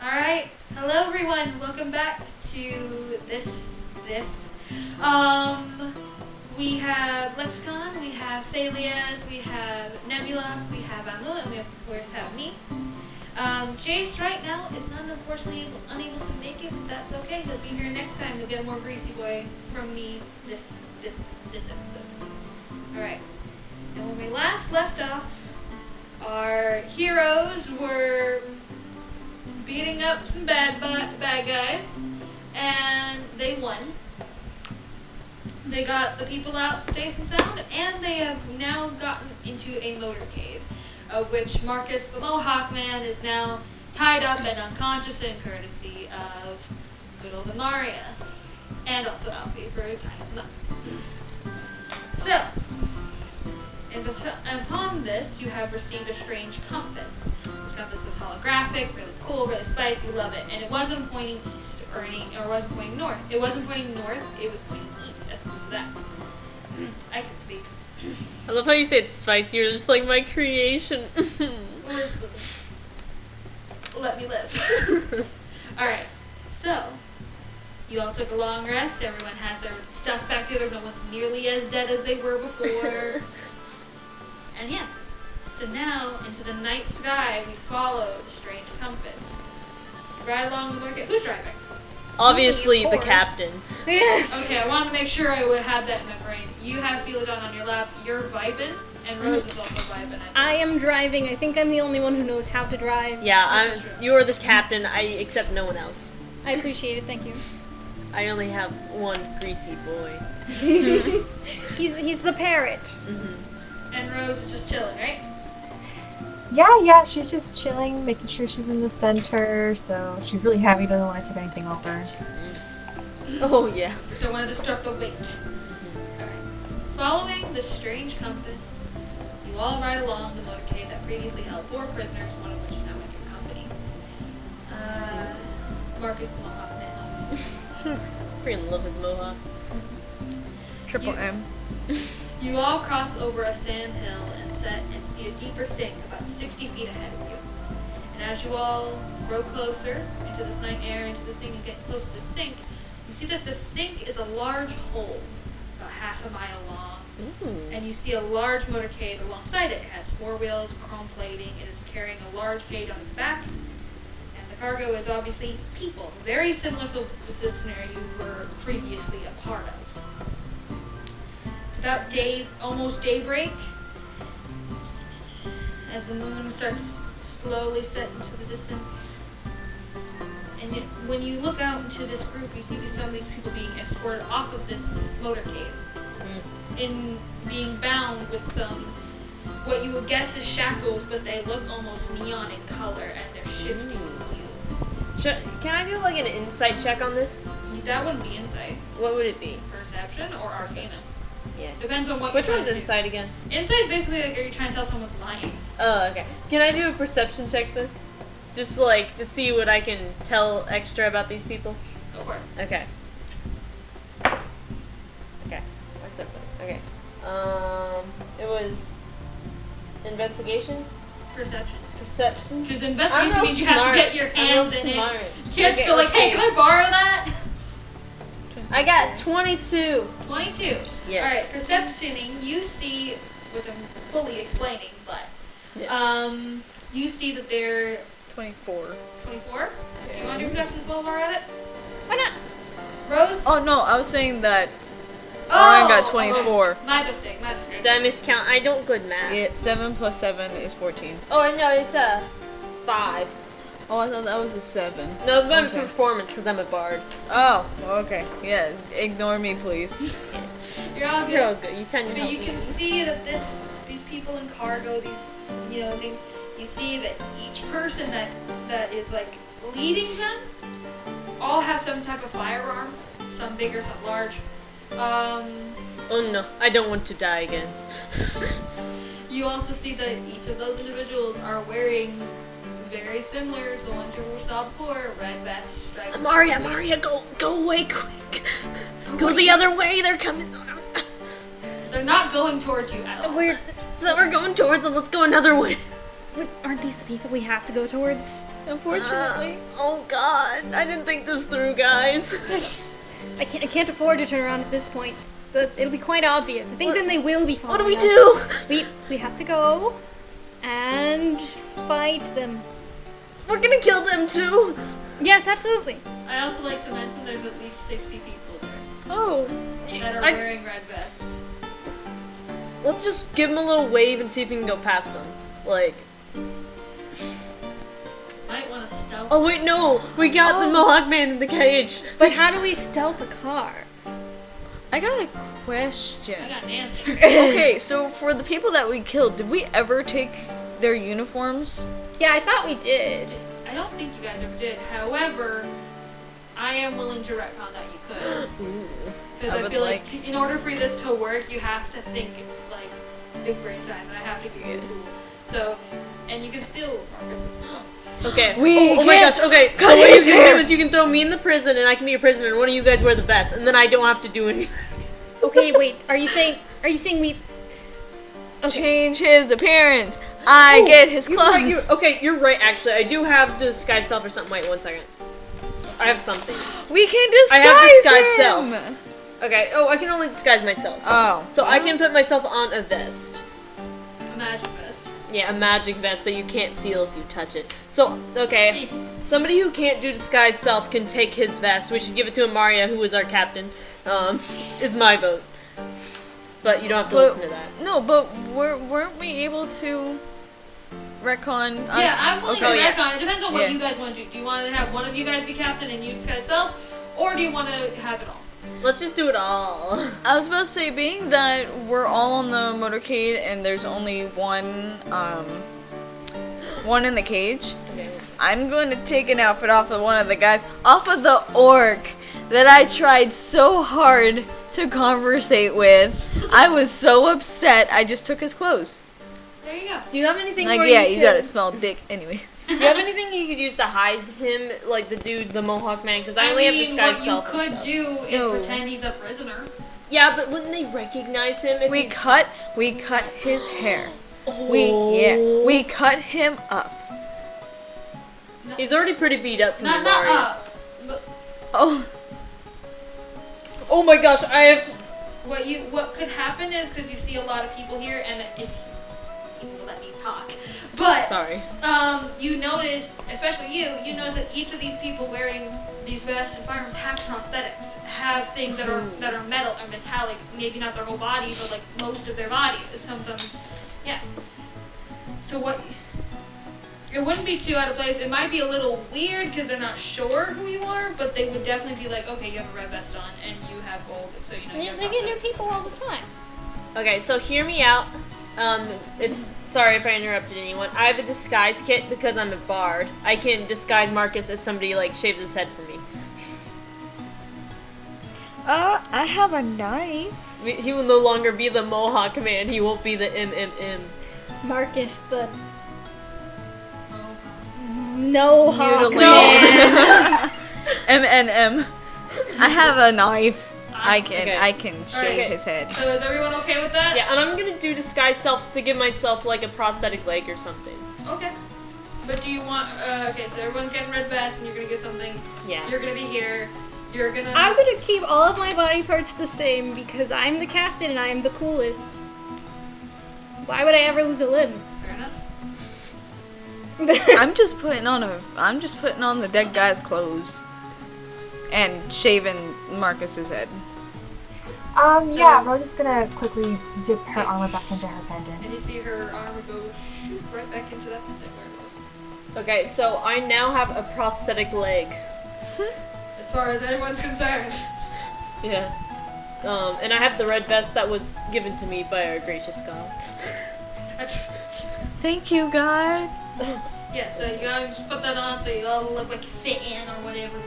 Alright, hello everyone, welcome back to this. We have Lexicon, we have Thalias, we have Nebula, we have Amulet, and we of course have me. Jace right now is not unfortunately unable to make it, but that's okay. He'll be here next time. You'll get more Greasy Boy from me this episode. Alright. And when we last left off, our heroes were beating up some bad guys, and they won. They got the people out safe and sound, and they have now gotten into a motorcade, of which Marcus the Mohawk Man is now tied up and unconscious in courtesy of good old Amaria, and also Alfie for tying them up. So, and upon this, you have received a strange compass. This compass was holographic, really cool, really spicy, love it. And it wasn't pointing east or wasn't pointing north. It wasn't pointing north, it was pointing east as opposed to that. I can speak. I love how you say it's spicy. You're just like my creation. Listen. Let me live. Alright, so you all took a long rest. Everyone has their stuff back together. No one's nearly as dead as they were before. And yeah, so now into the night sky we followed a strange compass. Right along the market. Who's driving? Obviously, Me, the captain. Okay, I wanted to make sure I would have that in my brain. You have Philodon on your lap. You're vibing, and Rose is also vibing. I am driving. I think I'm the only one who knows how to drive. Yeah, This is true. you are the captain. I accept no one else. I appreciate it. Thank you. I only have one greasy boy. He's the parrot. Mm-hmm. And Rose is just chilling, right? Yeah, she's just chilling, making sure she's in the center, so she's really happy, doesn't want to tip anything over. Oh yeah. Don't want to disrupt the wait. Alright. Following the strange compass, you all ride along the motorcade that previously held 4 prisoners, one of which is now in your company. Marcus the Mohawk Man, obviously. Freaking love his mohawk. Triple You- M. You all cross over a sand hill and see a deeper sink about 60 feet ahead of you. And as you all grow closer into this night air, into the thing and get close to the sink, you see that the sink is a large hole, about half a mile long. Ooh. And you see a large motorcade alongside it. It has 4 wheels, chrome plating. It is carrying a large cage on its back. And the cargo is obviously people, very similar to the scenario you were previously a part of. It's about almost daybreak, as the moon starts to slowly set into the distance. And when you look out into this group, you see some of these people being escorted off of this motorcade, in being bound with some, what you would guess is shackles, but they look almost neon in color, and they're shifting hue. Can I do like an insight check on this? That wouldn't be insight. What would it be? Perception or arcana. Yeah. Depends on what Which you're one's trying to do. insight again? Insight is basically like, are you trying to tell someone's lying? Oh, okay. Can I do a perception check then? Just like to see what I can tell extra about these people? Go for it. Okay. Okay. Okay. It was investigation? Perception. Perception? Because I'm investigation real means you have smart. to get your I'm hands real in smart. it. You can't just Okay, go like, okay. hey, can I borrow that? I got 22. 22. Yes. Alright, perceptioning, you see, which I'm fully explaining, but, Yes. you see that they're 24. 24? You want to do perception as well while we're at it? Why not? Rose? Oh no, I was saying that Lauren got 24. My mistake. Did I miscount? I don't good math. Yeah, 7 plus 7 is 14. Oh, no, it's 5. Oh, I thought that was a 7. No, it's my Okay. performance because I'm a bard. Oh, okay. Yeah, ignore me, please. You're all good. You're all good. You tend to But help you me. can see that these people in cargo, these things, you see that each person that is like leading them all have some type of firearm, some bigger, some large. Oh no, I don't want to die again. You also see that each of those individuals are wearing very similar to the ones you saw before, red vest, striped. Maria, go away quick. Go the other way, they're coming. They're not going towards you at all. We're going towards them, let's go another way. Aren't these the people we have to go towards? Unfortunately. Oh god, I didn't think this through, guys. I can't afford to turn around at this point. It'll be quite obvious. I think then they will be following What do we us. do? We have to go and fight them. We're gonna kill them too. Yes, absolutely. I also like to mention there's at least 60 people there Oh. that are wearing red vests. Let's just give them a little wave and see if we can go past them. Like. Might want to stealth. Oh wait, no, we got the Mohawk man in the cage. But how do we stealth a car? I got a I question. got an answer. Okay, so for the people that we killed, did we ever take their uniforms? Yeah, I thought we did. I don't think you guys ever did. However, I am willing to retcon that you could. Because I I would feel like like- in order for this to work, you have to think brain time, and I have to give you a tool. So, and you can steal Marcus as well. Okay. We oh my can't gosh. Okay. So cut what you his can hair. do is you can throw me in the prison, and I can be a prisoner, and one of you guys wear the vest, and then I don't have to do anything. Okay, wait. Are you saying we? Okay. Change his appearance. I get his You're clothes. right, you're right. Actually, I do have disguise self or something. Wait, 1 second. I have something. We can disguise I have disguise him. self. Okay. Oh, I can only disguise myself. Oh. So I can put myself on a vest. A magic vest. Yeah, a magic vest that you can't feel if you touch it. So, okay, somebody who can't do disguise self can take his vest. We should give it to Amaria, who is our captain. Is my vote. But you don't have to listen to that. No, but weren't we able to retcon us? Yeah, I'm willing Okay. to retcon. It depends on what Yeah. you guys want to do. Do you want to have one of you guys be captain and you disguise self, or do you want to have it all? Let's just do it all. I was about to say, being that we're all on the motorcade and there's only one in the cage, I'm going to take an outfit off of one of the guys, off of the orc that I tried so hard to conversate with. I was so upset, I just took his clothes. There you go. Do you have anything Like, where yeah, you you could, gotta smell dick anyway. Do you have anything you could use to hide him, like the dude, the Mohawk man? Because I only have disguise what self. you and could stuff. do is No. pretend he's a prisoner. Yeah, but wouldn't they recognize him if We he's... cut his hair. We cut him up. He's already pretty beat up from Not the Mario. up. But Oh, Oh my gosh, I have... what could happen is because you see a lot of people here, and if you let me talk, but Sorry. you notice, especially you notice that each of these people wearing these vests and firearms have prosthetics, have things that are metal or metallic. Maybe not their whole body, but like most of their body. Sometimes, yeah. So what? It wouldn't be too out of place. It might be a little weird because they're not sure who you are, but they would definitely be like, okay, you have a red vest on and you have gold, so you know. You have They get new prosthetics. people all the time. Okay, so hear me out. Sorry if I interrupted anyone. I have a disguise kit because I'm a bard. I can disguise Marcus if somebody like shaves his head for me. I have a knife. He will no longer be the Mohawk man. He won't be the MMM. Marcus, the no hawk Mutilated. MNM. I have a knife. I Okay. can shave Okay. his head. So is everyone okay with that? Yeah, and I'm gonna do disguise self to give myself like a prosthetic leg or something. Okay. But do you want? Okay, so everyone's getting red vest, and you're gonna get something. Yeah. You're gonna be here. You're gonna. I'm gonna keep all of my body parts the same because I'm the captain and I am the coolest. Why would I ever lose a limb? Fair enough. I'm just putting on the dead guy's clothes and shaving Marcus's head. Yeah, we're just gonna quickly zip her armor back into her pendant. And you see her armor go shoot right back into that pendant where it was. Okay, so I now have a prosthetic leg. As far as anyone's concerned. Yeah. And I have the red vest that was given to me by our gracious God. Thank you, God. Yeah, so you gotta just put that on so you all look like you fit in or whatever.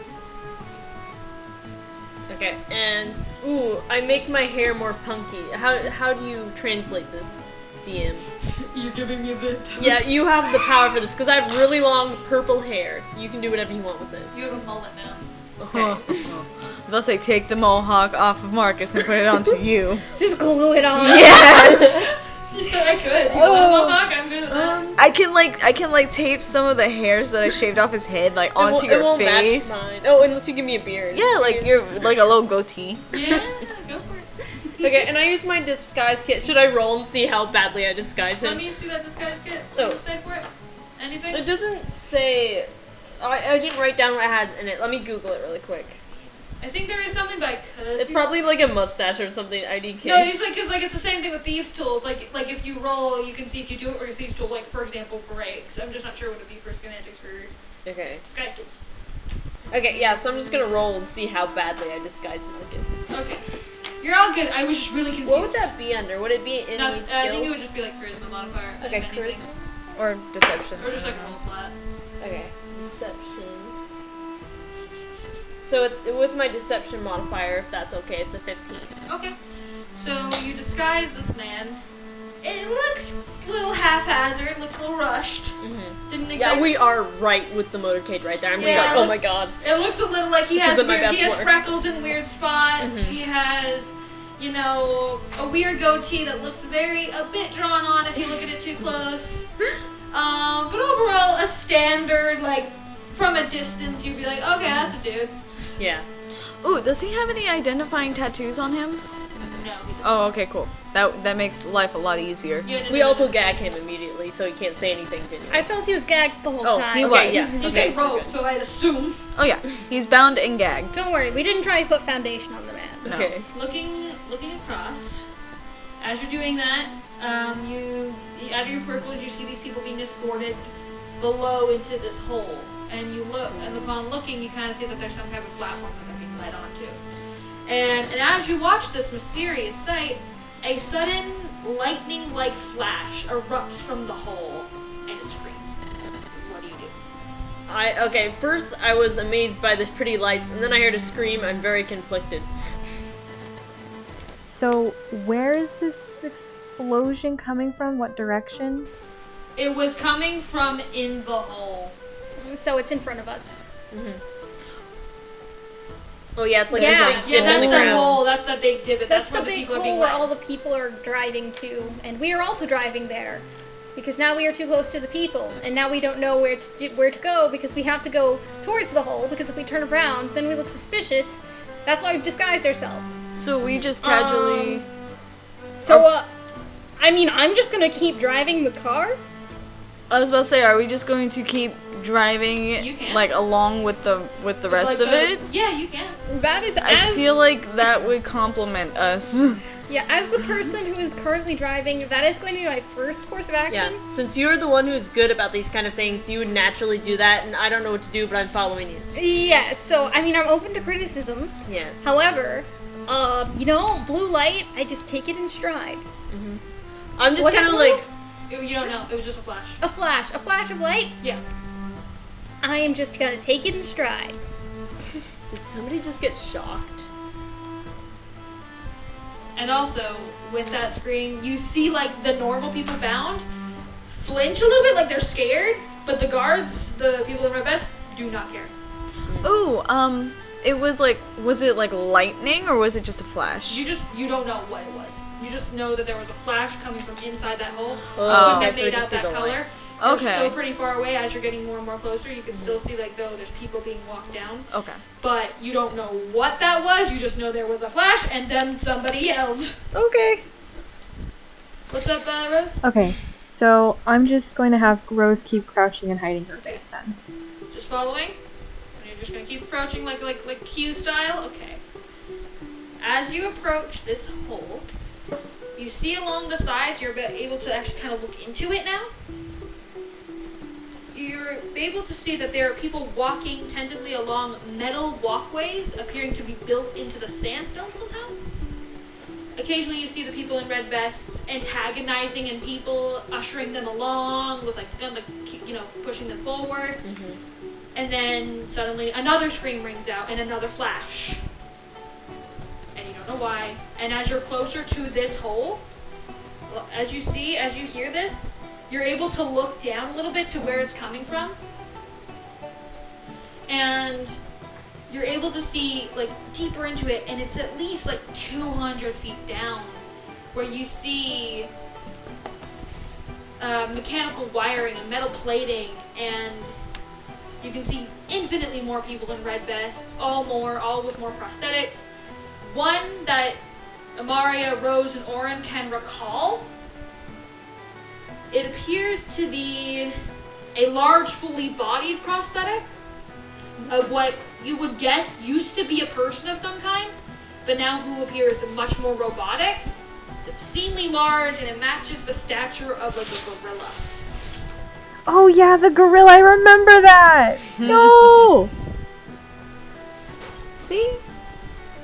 Okay, and ooh, I make my hair more punky. How do you translate this, DM? You're giving me the. Yeah, you have the power for this because I have really long purple hair. You can do whatever you want with it. You have a mullet now. Okay. They'll say take the mohawk off of Marcus and put it onto you. Just glue it on. Yes. I could. You want a mohawk? I'm good with that. I can like tape some of the hairs that I shaved off his head like onto it your won't face. match mine. Oh, unless you give me a beard. Yeah, like you're like a little goatee. Yeah, go for it. Okay, and I use my disguise kit. Should I roll and see how badly I disguise Let him? me see that disguise kit. Oh. What does it say for it? Anything? It doesn't say. I didn't write down what it has in it. Let me Google it really quick. I think there is something, but I could. It's probably like a mustache or something. IDK. No, it's like, cause like it's the same thing with thieves' tools. Like if you roll, you can see if you do it or your thieves' tool, like for example, breaks. I'm just not sure what it'd be for schematics for Okay. disguise tools. Okay, yeah. So I'm just gonna roll and see how badly I disguise Lucas. Okay, you're all good. I was just really confused. What would that be under? Would it be any I skills? think it would just be like charisma modifier. Okay, if anything. charisma. Or deception. Or just like roll flat. Okay, deception. So with my deception modifier, if that's okay, it's a 15. Okay, so you disguise this man. It looks a little haphazard. Looks a little rushed. Mm-hmm. Didn't Yeah, exactly. we are right with the motorcade right there. I'm just Yeah, like, it oh my looks- god. It looks a little like he This has isn't my weird, best he has work. freckles in weird spots. Mhm. He has, you know, a weird goatee that looks a bit drawn on if you look at it too close. But overall, a standard, like, from a distance, you'd be like, okay, that's a dude. Yeah. Ooh, does he have any identifying tattoos on him? No, he doesn't. Oh, okay, cool. That makes life a lot easier. Yeah, no, We no, also no. gag him immediately, so he can't say anything to I anyone. felt he was gagged the whole Oh, time. he Okay, was. yeah. He's Okay, in rope, good. so I'd assume. Oh yeah, he's bound and gagged. Don't worry, we didn't try to put foundation on the man. No. Okay. Looking across, as you're doing that, you out of your peripherals you see these people being escorted below into this hole, and you look, and upon looking, you kind of see that there's some kind of platform that they're being led onto. And as you watch this mysterious sight, a sudden lightning-like flash erupts from the hole, and a scream. What do you do? Okay, first I was amazed by this pretty lights, and then I heard a scream. I'm very conflicted. So, where is this explosion coming from? What direction? It was coming from in the hole. So it's in front of us. Oh yeah, it's like Yeah. there's a big Yeah, dip in that's the the ground. hole. That's that big divot. That's the where big people are hole being where led. all the people are driving to, and we are also driving there, because now we are too close to the people, and now we don't know where to go because we have to go towards the hole. Because if we turn around, then we look suspicious. That's why we've disguised ourselves. So we just casually. So, I mean, I'm just gonna keep driving the car. I was about to say, are we just going to keep driving You can. like along with the rest Like of it? Yeah, you can. That is I as feel like that would complement us. yeah, as the person who is currently driving, that is going to be my first course of Yeah, action. since you're the one who's good about these kind of things, you would naturally do that, and I don't know what to do, but I'm following you. Yeah. So, I mean, I'm open to criticism. Yeah. However, you know, blue light, I just take it in stride. I'm just Was it kind of blue? like, You don't know. It was just a flash. A flash of light. Yeah. I am just gonna take it in stride. did somebody just get shocked? And also, with that screen, you see like the normal people bound flinch a little bit, like they're scared, but the guards, the people in red vests, do not care. Ooh, it was it like lightning or was it just a flash? You don't know what it was. You just know that there was a flash coming from inside that hole. Oh, Couldn't have okay, so made just out through that the color. light. They're Okay. still pretty far away. As you're getting more and more closer, you can still see like though there's people being walked down. Okay. But you don't know what that was. You just know there was a flash, and then somebody yelled. Okay. What's up, Rose? Okay, so I'm just going to have Rose keep crouching and hiding her face then. Just following? And you're just gonna keep approaching like Q style? Okay. As you approach this hole, you see along the sides, you're able to actually kind of look into it now. You're able to see that there are people walking tentatively along metal walkways, appearing to be built into the sandstone somehow. Occasionally you see the people in red vests antagonizing and people ushering them along with like the gun, pushing them forward. And then suddenly another scream rings out and another flash. And you don't know why. And as you're closer to this hole, as you hear this, you're able to look down a little bit to where it's coming from. And you're able to see like deeper into it, and it's at least like 200 feet down, where you see mechanical wiring and metal plating, and you can see infinitely more people in red vests, all with more prosthetics. One that Amaria, Rose, and Oren can recall. It appears to be a large, fully bodied prosthetic of what you would guess used to be a person of some kind, but now who appears much more robotic. It's obscenely large, and it matches the stature of like a gorilla. Oh yeah, the gorilla, I remember that! No! See?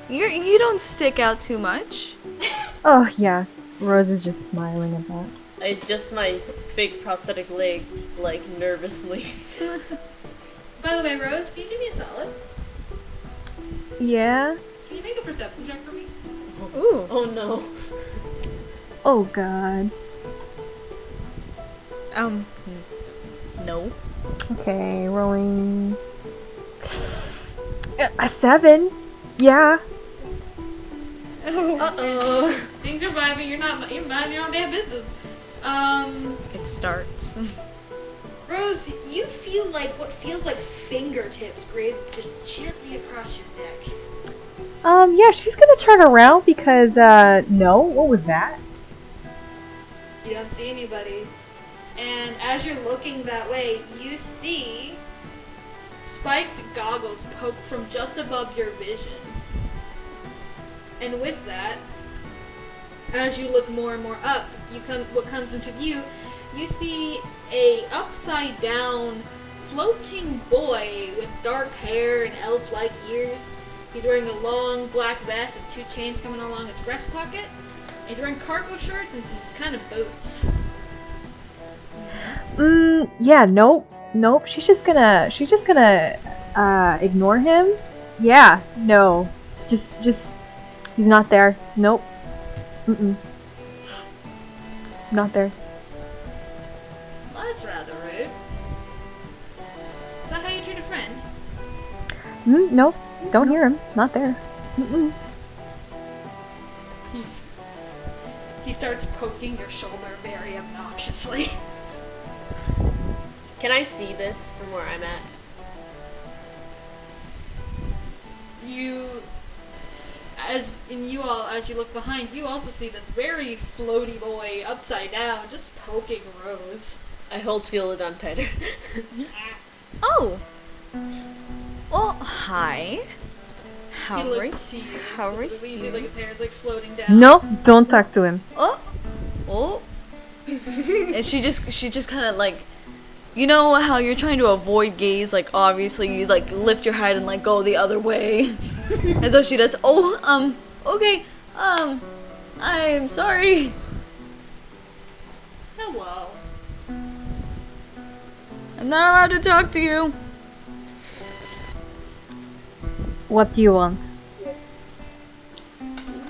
You don't stick out too much. Oh yeah, Rose is just smiling at that. I adjust my big prosthetic leg, like, nervously. By the way, Rose, can you do me a solid? Yeah? Can you make a perception check for me? Ooh. Oh no. Oh god. No. Okay, rolling. A 7? Yeah. Uh-oh. Things are vibing, you're minding your own damn business. It starts. Rose, you feel like what feels like fingertips graze just gently across your neck. Yeah, she's gonna turn around because, no, what was that? You don't see anybody. And as you're looking that way, you see spiked goggles poke from just above your vision. And with that, as you look more and more up, what comes into view, you see a upside down floating boy with dark hair and elf-like ears. He's wearing a long black vest with 2 chains coming along his breast pocket. And he's wearing cargo shorts and some kind of boots. Yeah, nope. She's just gonna, ignore him. Yeah, no. Just, he's not there. Nope. Not there. Well, that's rather rude. Is that how you treat a friend? Nope. Don't hear him. Not there. He starts poking your shoulder very obnoxiously. Can I see this from where I'm at? As you look behind, you also see this very floaty boy upside down, just poking Rose. I hold Philodon tighter. Oh. Well, hi. How He are looks to you. how are specifically. You see you? like his hair is like floating down. No, don't talk to him. Oh. And she just kind of like, you know how you're trying to avoid gaze, like obviously you like lift your head and like go the other way. And so she does, okay, I'm sorry. Hello. I'm not allowed to talk to you. What do you want?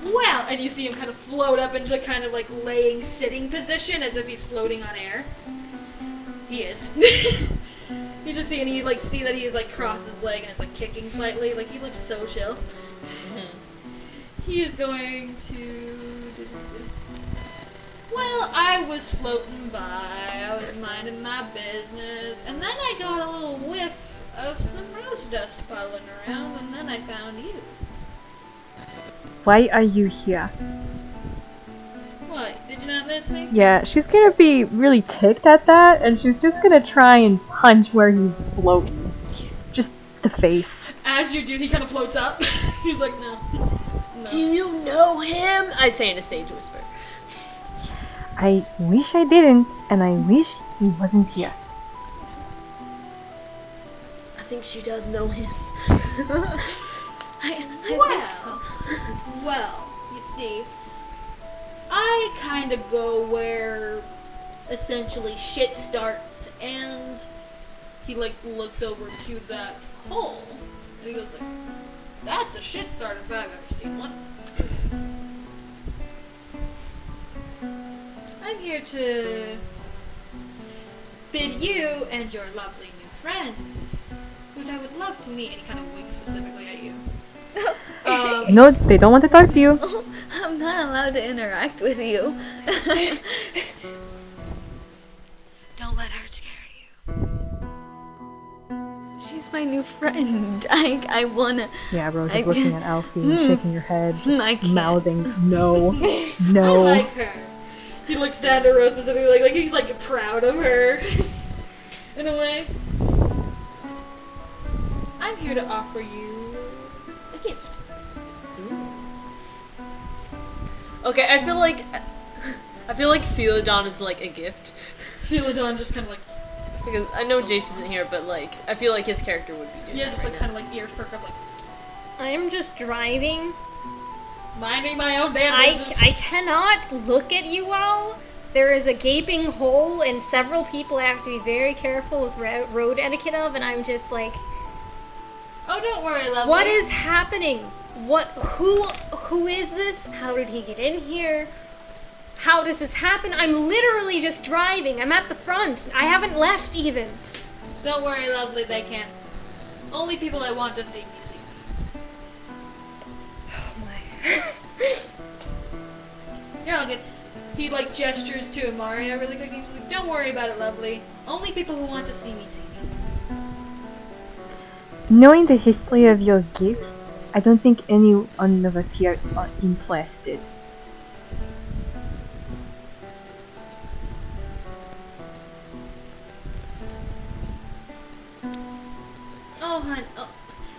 Well, and you see him kind of float up into kind of like laying sitting position as if he's floating on air. He is. You just see, and you like see that he is like crossed his leg and it's like kicking slightly. Like he looks so chill. He is going to. Well, I was floating by. I was minding my business, and then I got a little whiff of some rose dust spilling around, and then I found you. Why are you here? What? Did you not miss me? Yeah, she's gonna be really ticked at that, and she's just gonna try and punch where he's floating. Just the face. As you do, he kind of floats up. He's like, no. Do you know him? I say in a stage whisper. I wish I didn't, and I wish he wasn't here. I think she does know him. I Well. think so. Well, you see, I kind of go where essentially shit starts, and he like looks over to that hole, and he goes like, "That's a shit start if I've ever seen one." I'm here to bid you and your lovely new friends, which I would love to meet. And he kind of winks specifically at you. No, they don't want to talk to you. Oh, I'm not allowed to interact with you. Alfie's my new friend. I wanna. Yeah, Rose I is looking can't- at Alfie, shaking her head, just I can't. mouthing, no, I no. like her. He looks down to Rose specifically, like he's like proud of her. In a way. I'm here to offer you a gift. Okay, I feel like Philodon is like a gift. Philodon just kind of like, Because I know Jace isn't here, but like I feel like his character would be doing yeah, that just right like now. kind of like ears perk up, like I'm just driving. minding my own damn business. I cannot look at you all. There is a gaping hole, and several people I have to be very careful with road etiquette of, and I'm just like, Oh, don't worry, lovely. what is happening? Who is this? How did he get in here? How does this happen? I'm literally just driving. I'm at the front. I haven't left even. Don't worry, lovely. They can't. Only people I want to see me see me. Oh my. You're all good. He like gestures to Amaria really quick. He's like, "Don't worry about it, lovely. Only people who want to see me see me." Knowing the history of your gifts, I don't think any one of us here are interested. Oh, hun. Oh,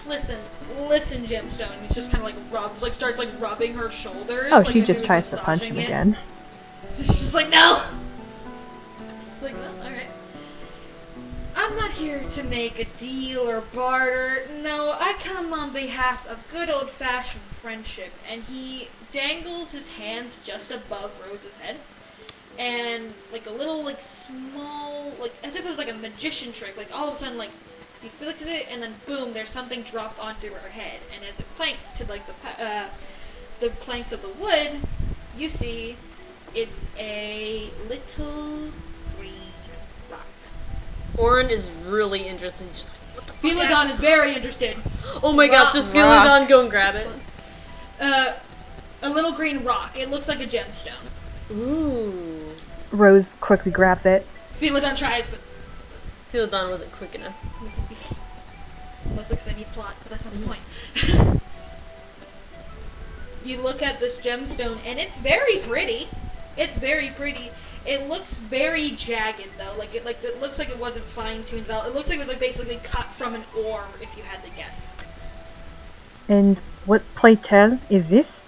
listen, Gemstone. And he just kind of like rubs, like starts like rubbing her shoulders. Oh, like, she if he just was tries to punch him massaging it. again. She's just like, no. It's like, well, all right. I'm not here to make a deal or barter. No, I come on behalf of good old-fashioned friendship. And he dangles his hands just above Rose's head. And like a little like small, like as if it was like a magician trick, like all of a sudden like he flicks it and then boom, there's something dropped onto her head. And as it clanks to like the planks of the wood, you see it's a little green rock. Orin is really interested. He's just like, what the fuck? Philodon is very interested. Oh my gosh, does Rock. Philodon go and grab it? A little green rock. It looks like a gemstone. Ooh. Rose quickly grabs it. Philodon tries, but Philodon wasn't quick enough. mostly because I need plot, but that's not the point. You look at this gemstone, and it's very pretty. It's very pretty. It looks very jagged, though. Like it looks like it wasn't fine-tuned at all. It looks like it was like basically cut from an ore, if you had to guess. And what, pray tell, is this?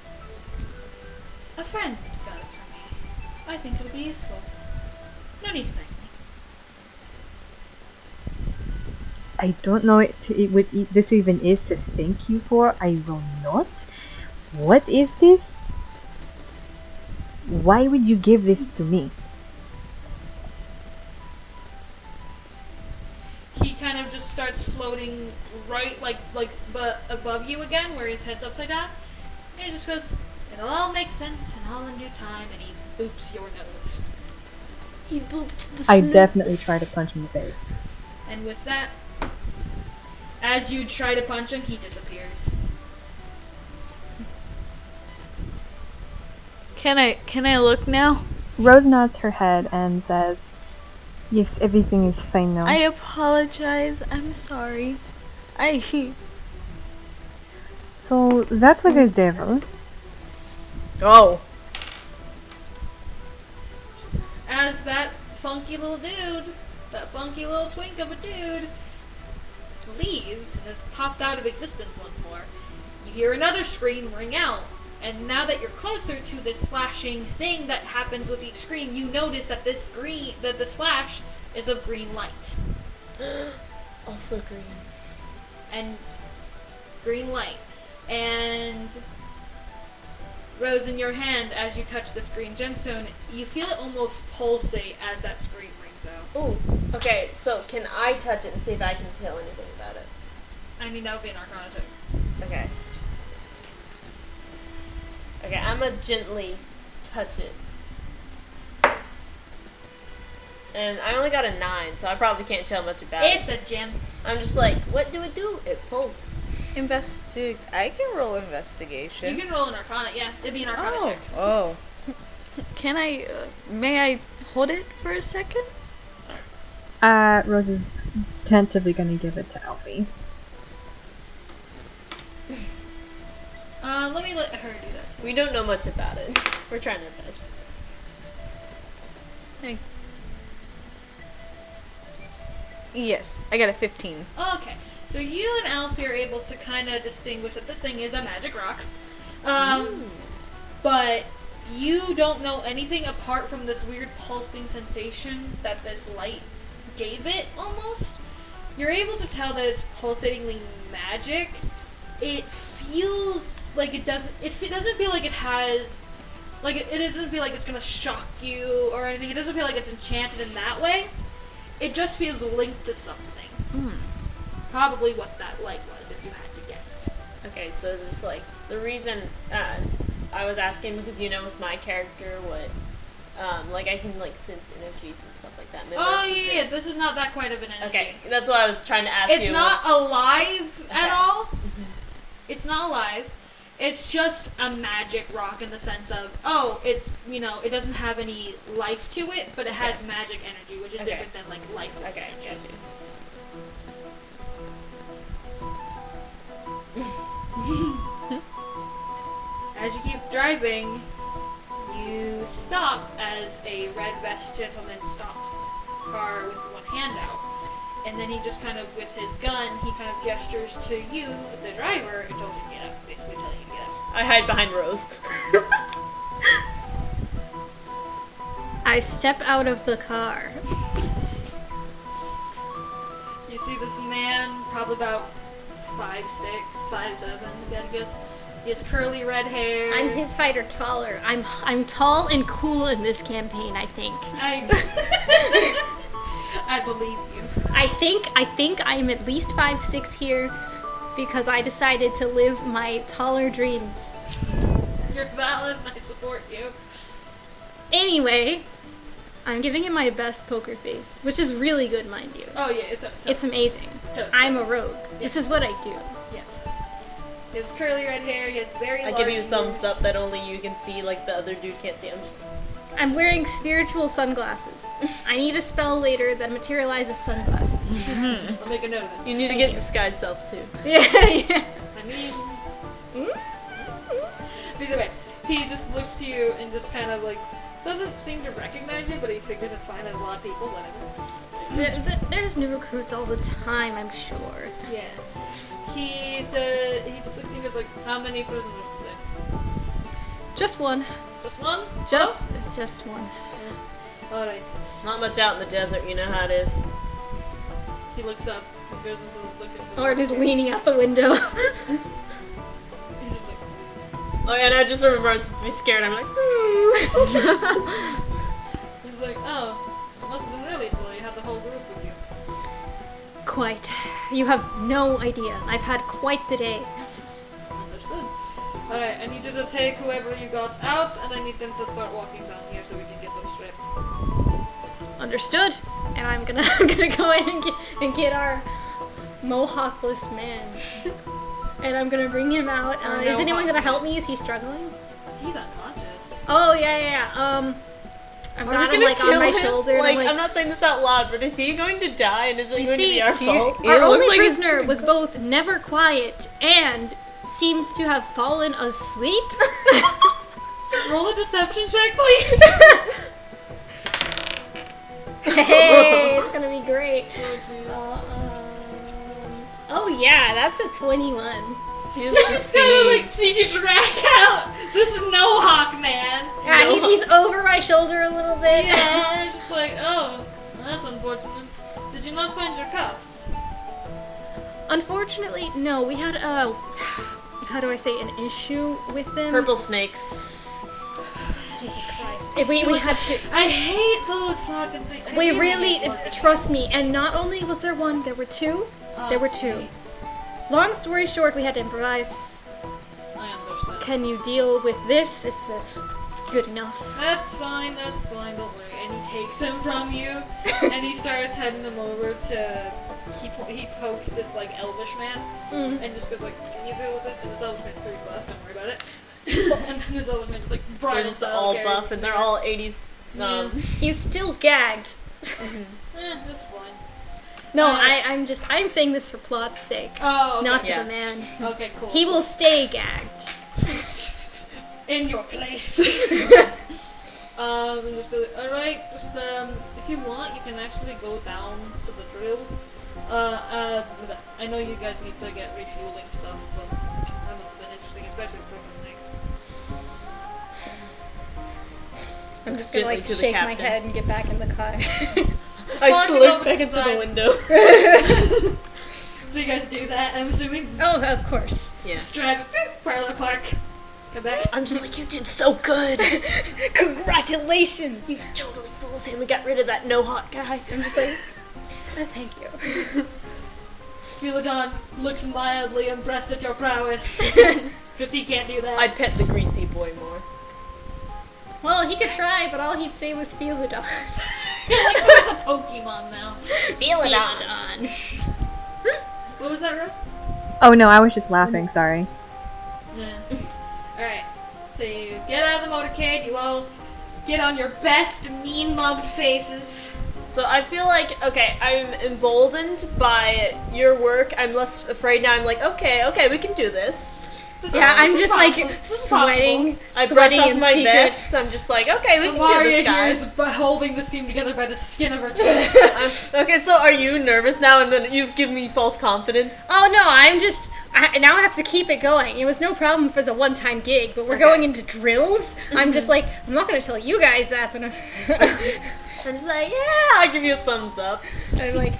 A friend got it for me. I think it'll be useful. No need to thank me. I don't know what this even is to thank you for. I will not. What is this? Why would you give this to me? He kind of just starts floating right, but above you again, where his head's upside down. And he just goes, "It'll all make sense and all in due time," and he boops your nose. He booped the I snake. definitely try to punch him in the face. And with that, as you try to punch him, he disappears. Can I look now? Rose nods her head and says, "Yes, everything is fine now." I apologize. I'm sorry. So that was a devil. Oh. As that funky little dude, that funky little twink of a dude, leaves and has popped out of existence once more, you hear another scream ring out. And now that you're closer to this flashing thing that happens with each scream, you notice that this flash is of green light. Also green. And green light. And Rose, in your hand, as you touch this green gemstone, you feel it almost pulsate as that scream rings out. Ooh. Okay, so can I touch it and see if I can tell anything about it? I mean, that would be an Arcana check. Okay. Okay, I'm gonna gently touch it. And I only got a 9, so I probably can't tell much about It's it. a gem. I'm just like, what do it do? It pulls. I can roll investigation. You can roll an Arcana, yeah. It'd be an Arcana check. Oh. Can I? May I hold it for a second? Rose is tentatively gonna give it to Alfie. Let me let her do that. We don't know much about it. We're trying our best. Hey. Yes, I got a 15. Okay, so you and Alfie are able to kind of distinguish that this thing is a magic rock. But you don't know anything apart from this weird pulsing sensation that this light gave it, almost. You're able to tell that it's pulsatingly magic. It feels like it doesn't feel like it has, like it doesn't feel like it's gonna shock you or anything. It doesn't feel like it's enchanted in that way. It just feels linked to something. Probably what that light was, if you had to guess. Okay, so just like the reason I was asking because with my character what like I can like sense energies and stuff like that. Oh yeah, this is not that quite of an energy. Okay, that's what I was trying to ask you. It's not alive at all. It's not alive. It's just a magic rock in the sense of, it's, it doesn't have any life to it, but it has magic energy, which is different than, like, lifeless energy. As you keep driving, you stop as a red-vest gentleman stops the car with one hand out. And then he just kind of, with his gun, he kind of gestures to you, the driver, and tells you to get up, basically telling you to get up. I hide behind Rose. I step out of the car. You see this man, probably about 5'6", 5'7", you gotta guess. He has curly red hair. I'm his height or taller. I'm tall and cool in this campaign, I think. I believe you. I think I'm at least 5'6" here because I decided to live my taller dreams. You're valid and I support you. Anyway, I'm giving him my best poker face, which is really good, mind you. Oh yeah, It's amazing. I'm a rogue. This is what I do. Yes. He has curly red hair, he has very large I give you a thumbs ears. up that only you can see, like the other dude can't see. I'm wearing spiritual sunglasses. I need a spell later that materializes sunglasses. I'll make a note of it. You need to get disguise self too. Yeah. I mean... Either way, he just looks to you and just kind of like, doesn't seem to recognize you, but he figures it's fine, there's a lot of people, whatever. There's new recruits all the time, I'm sure. Yeah. He said, he just looks at you and goes like, how many prisoners today? Just one. Just one? Just one. Alright. Not much out in the desert, you know how it is. He looks up and goes into the look into the Art is leaning out the window. He's just like, Oh yeah, and I just remember I was to be scared. I'm like, he's like, oh, it must have been really slow. You had the whole group with you. Quite. You have no idea. I've had quite the day. Understood. Alright, I need you to take whoever you got out, and I need them to start walking down here so we can get them stripped. Understood. And I'm gonna go in and get our mohawkless man. And I'm gonna bring him out. Is anyone gonna help me? Is he struggling? He's unconscious. Oh yeah. I've got him like on my shoulder. Like, and I'm not saying this out loud, but is he going to die and is it You going see, to be our fault? Our only like he's- prisoner was both never quiet and seems to have fallen asleep. Roll a deception check, please! Hey, it's gonna be great. Oh, Oh yeah, that's a 21. He's I just kind of like see you drag out this no-hawk man. Yeah, he's over my shoulder a little bit. Yeah, it's just like, oh, that's unfortunate. Did you not find your cuffs? Unfortunately, no. We had how do I say, an issue with them. Purple snakes. Jesus Christ. We had to. I hate those fucking things. I We really, hate them. trust me. And not only was there one, there were two. Oh, There were two. sweet. Long story short, we had to improvise. I understand. Can you deal with this? Is this good enough? That's fine, don't worry. And he takes him from you, and he starts heading him over to, he pokes this, like, elvish man, and just goes like, can you deal with this? And this elvish man's pretty buff, don't worry about it. And then this elvish man just, like, They're bridal just style all carries buff this and they're man. all 80s. Yeah. He's still gagged. That's fine. No, Alright. I'm saying this for plot's sake, Oh, okay. not to Yeah. the man. Okay, cool. He will stay gagged. in your place. Alright, if you want, you can actually go down to the drill. I know you guys need to get refueling stuff, so that must have been interesting, especially with purple snakes. I'm just Gently gonna to the shake my captain. head and get back in the car. I walking slid over back to into the the side. window. So you guys do that, I'm assuming? Oh, of course. Yeah. Just drive parallel park. Come back. I'm just like, you did so good. Congratulations! You totally fooled him and got rid of that no-hot guy. I'm just like, oh, thank you. Philodon looks mildly impressed at your prowess. Because he can't do that. I'd pet the greasy boy more. Well, he could try, but all he'd say was feel the dog. like, who's a Pokemon now? Feel it on. What was that, Rose? Oh no, I was just laughing, sorry. Yeah. Alright. So you get out of the motorcade, you all get on your best mean-mugged faces. So I feel like, okay, I'm emboldened by your work. I'm less afraid now. I'm like, okay, we can do this. Yeah, I'm This is just like possible. This is sweating. I brush sweating off in my secret. vest. I'm just like, okay, we can do Amaria this, here guys. is holding this team together by the skin of her teeth. Okay, so are you nervous now and then you've given me false confidence? Oh no, now I have to keep it going. It was no problem if it was a one-time gig, but we're Okay. going into drills. I'm just like, I'm not gonna tell you guys that, but I'm just like, yeah, I'll give you a thumbs up. I'm like,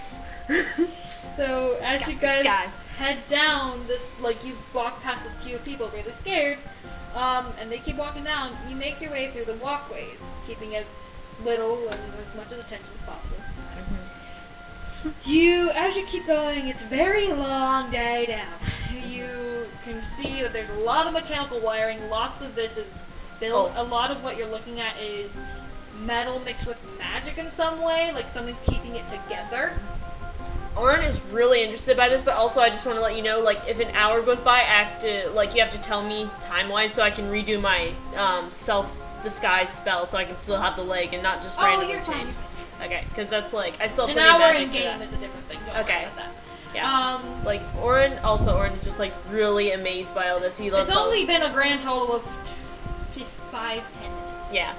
So as you this guys guy. head down this, like you walk past this queue of people really scared, and they keep walking down, you make your way through the walkways, keeping as little and as much as attention as possible. As you keep going, it's a very long day down. You can see that there's a lot of mechanical wiring, lots of this is built, a lot of what you're looking at is metal mixed with magic in some way, like something's keeping it together. Oren is really interested by this, but also I just want to let you know, like, if an hour goes by, you have to tell me time-wise so I can redo my self-disguise spell so I can still have the leg and not just randomly you're change. fine. Okay, because that's like, I still An put hour magic in to game that. is a different thing. Don't Okay. worry about that. Yeah. Like, Oren is just, like, really amazed by all this. He loves It's all- only been a grand total of 5-10 minutes. Yeah.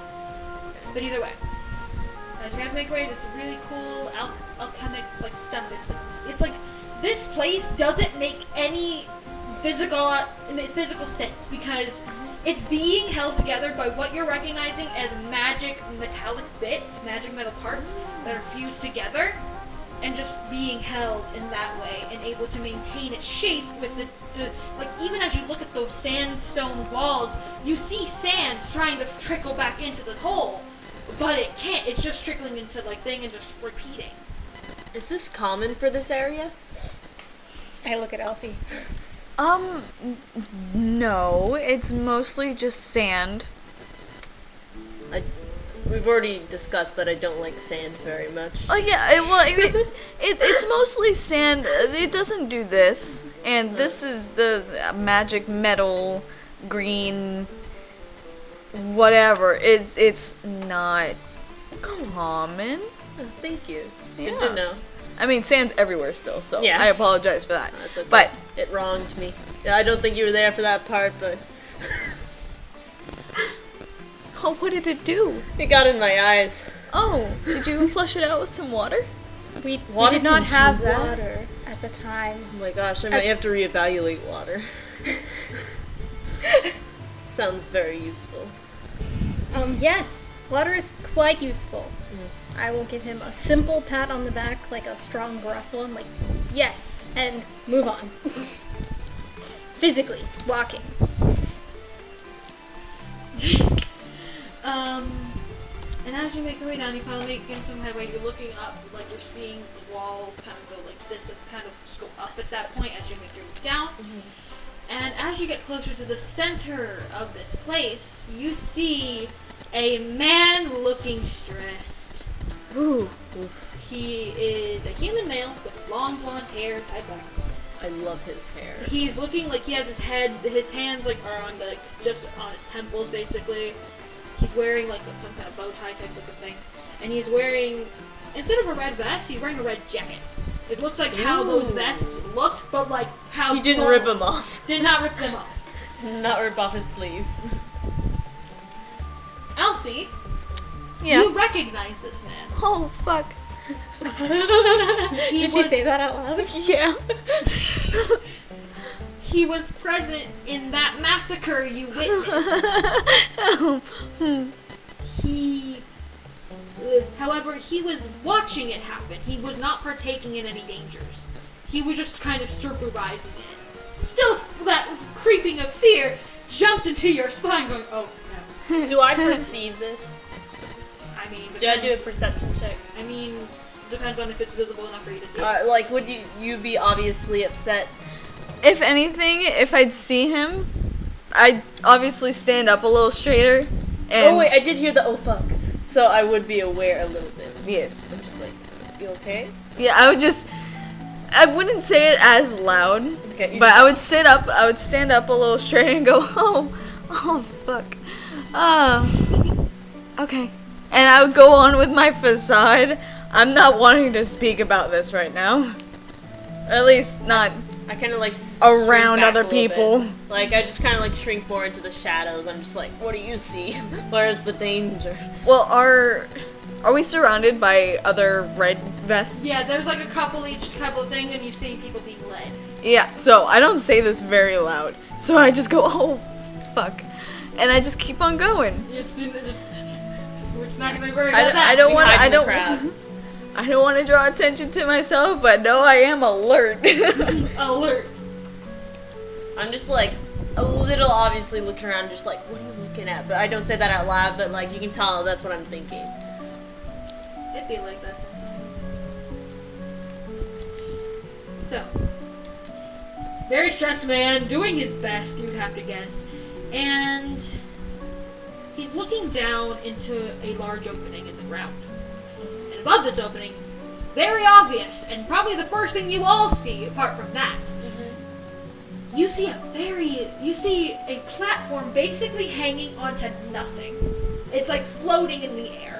But either way, as you guys make your way, it's really cool alchemics like stuff. It's like this place doesn't make any physical sense because it's being held together by what you're recognizing as magic metallic bits, magic metal parts that are fused together and just being held in that way and able to maintain its shape with the like even as you look at those sandstone walls, you see sand trying to trickle back into the hole. But it can't. It's just trickling into like thing and just repeating. Is this common for this area? I look at Elfie. No, it's mostly just sand. We've already discussed that I don't like sand very much. Oh yeah, it's mostly sand. It doesn't do this, and this is the magic metal green. Whatever. It's not common. Oh, thank you. Good Yeah. to know. I mean, sand's everywhere still, so Yeah. I apologize for that. That's okay. But it wronged me. Yeah, I don't think you were there for that part, but oh, what did it do? it got in my eyes. Oh, did you flush it out with some water? We Water did not can do have that? water at the time. Oh my gosh, I might have to reevaluate water. Sounds very useful. Yes, water is quite useful. I will give him a simple pat on the back, like a strong, gruff one, like, yes, and move on. Physically, walking. And as you make your way down, you finally make in some headway. You're looking up, like you're seeing the walls kind of go like this and kind of just go up at that point as you make your way down. And as you get closer to the center of this place, you see a man looking stressed. Ooh. He is a human male with long blonde hair tied back. I love his hair. He's looking like he has his hands like are on the just on his temples basically. He's wearing like some kind of bow tie type looking thing, and he's wearing instead of a red vest, he's wearing a red jacket. It looks like how those vests looked, but like how He didn't rip them off. Did not rip them off. Not rip off his sleeves. Alfie, Yeah. you recognize this man. Oh, fuck. He Did she say that out loud? Yeah. He was present in that massacre you witnessed. However, he was watching it happen. He was not partaking in any dangers. He was just kind of supervising it. Still, that creeping of fear jumps into your spine going, oh, no. Do I perceive this? I mean, Do I do a depends. perception check? I mean, depends on if it's visible enough for you to see. Like, would you be obviously upset? If anything, if I'd see him, I'd obviously stand up a little straighter. And Oh wait, I did hear the oh fuck. So I would be aware a little bit. Yes. I'm just like, you okay? Yeah, I wouldn't say it as loud, Okay. but I would stand up a little straighter and go, oh, fuck. Okay. And I would go on with my facade. I'm not wanting to speak about this right now. Or at least not I kind of like around shrink back other a little people. bit. Like I just kind of like shrink more into the shadows. I'm just like, what do you see? Where's the danger? Well, are we surrounded by other red vests? Yeah, there's like a couple of things, and you see people being led. Yeah, so I don't say this very loud. So I just go, oh, fuck. And I just keep on going. We're just not gonna worry about that. I don't want hide I in the don't crowd. I don't want to draw attention to myself, but no, I am alert. Alert. I'm just like a little obviously looking around, just like, what are you looking at? But I don't say that out loud, but like you can tell that's what I'm thinking. It'd be like that sometimes. So, very stressed man, doing his best, you'd have to guess. And he's looking down into a large opening in the ground. And above this opening, it's very obvious, and probably the first thing you all see, apart from that, you see a platform basically hanging onto nothing. It's like floating in the air.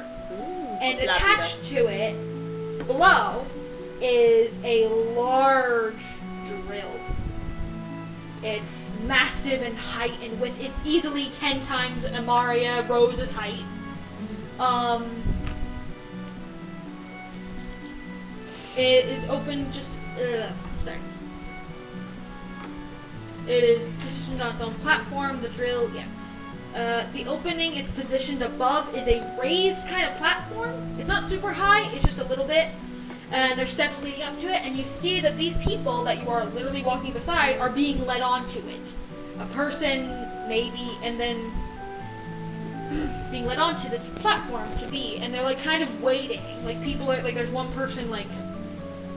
And attached to it, below, is a large drill. It's massive in height and width. It's easily 10 times Amaria Rose's height. It is open just... sorry. It is positioned on its own platform. The drill, the opening it's positioned above is a raised kind of platform. It's not super high, it's just a little bit. And there's steps leading up to it, and you see that these people that you are literally walking beside are being led onto it. A person, maybe, and then being led onto this platform to be, and they're like kind of waiting. Like people are, like there's one person like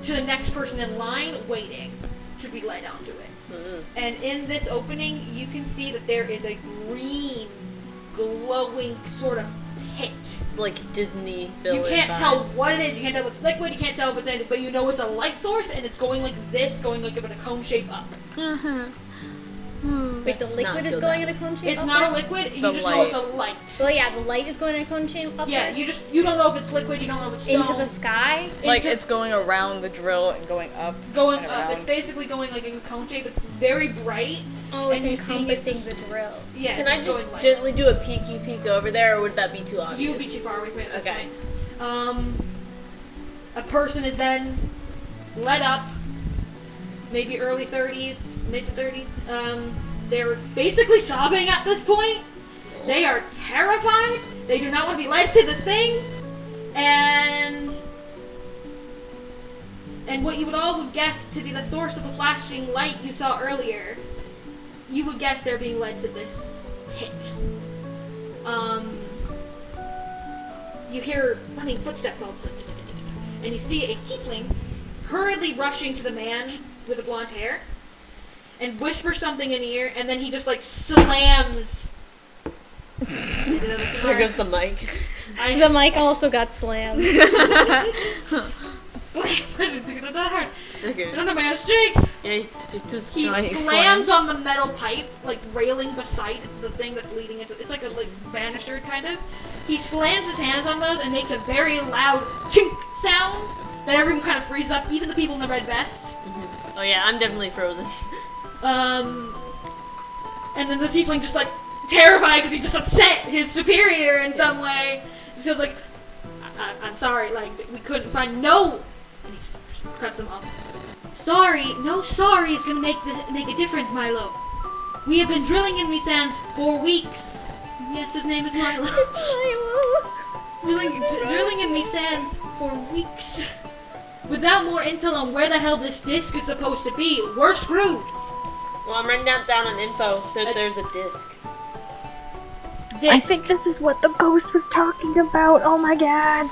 to the next person in line waiting to be led onto it. And in this opening, you can see that there is a green, glowing sort of pit. It's like Disney villain You can't vibes. tell what it is. You can't tell if it's liquid. You can't tell if it's anything. But you know it's a light source, and it's going like this, going like in a cone shape up. Wait, the Let's liquid not is go going down. in a cone shape? It's up not there? a liquid. You The just know light. it's a light. So yeah, the light is going in a cone shape up Yeah, there? you don't know if it's liquid. You don't know if it's stone. Into the sky? Like Into- it's going around the drill and going up. going and up. around. It's basically going like in a cone shape. It's very bright. Oh, And it's you see it encompassing the drill. Yeah, Can it's I just just going light. gently do a peek over there, or would that be too obvious? You would be too far away from it at that Okay. point. A person is then led up, maybe early 30s, mid to 30s. They're basically sobbing at this point. They are terrified. They do not want to be led to this thing. And what you would all would guess to be the source of the flashing light you saw earlier, you would guess they're being led to this pit. You hear running footsteps all of a sudden, and you see a tiefling hurriedly rushing to the man with the blonde hair, and whispers something in ear, and then he just like slams. There goes the mic. The mic also got slammed. Slam. Not hard. Okay. I don't know my own strength. Yeah, you're too He strong. slams on the metal pipe, like railing beside the thing that's leading into. It's like a banister kind of. He slams his hands on those and makes a very loud chink sound, Then everyone kind of freezes up, even the people in the red vest. Oh yeah, I'm definitely frozen. And then the tiefling just like terrified because he just upset his superior in some way. Just goes like, I'm sorry, like we couldn't find no. And he just cuts him off. Sorry, no sorry is gonna make a difference, Milo. We have been drilling in these sands for weeks. Yes, his name is Milo. Drilling in these sands for weeks. Without more intel on where the hell this disc is supposed to be, we're screwed. Well, I'm writing that down on info. There's a disc. I think this is what the ghost was talking about. Oh my god.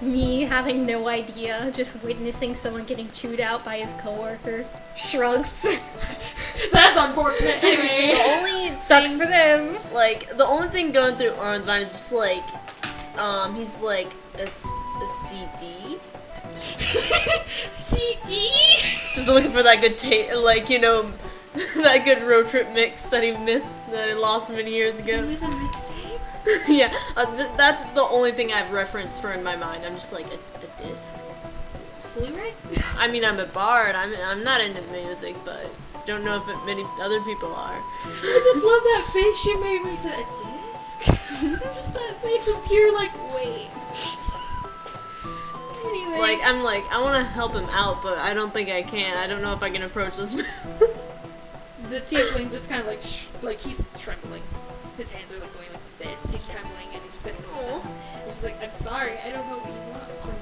Me having no idea, just witnessing someone getting chewed out by his coworker. Shrugs. That's unfortunate. Anyway, The only Sucks thing, for them. like, the only thing going through Oren's mind is just like, he's like a CD. CD. Just looking for that good like, you know, that good road trip mix that he missed, that he lost many years ago. It was a mixtape. Yeah, that's the only thing I've referenced for in my mind. I'm just like, a disc. Blu-ray? I mean, I'm a bard. I'm not into music, but don't know if many other people are. I just love that face you made when you said a disc. Just that face of pure like, wait. Anyway. Like, I'm like, I want to help him out, but I don't think I can. I don't know if I can approach this man. The tiefling just kind of like he's trembling. His hands are like going like this. He's trembling and he's spinning his mouth. He's like, I'm sorry, I don't know what you want from me.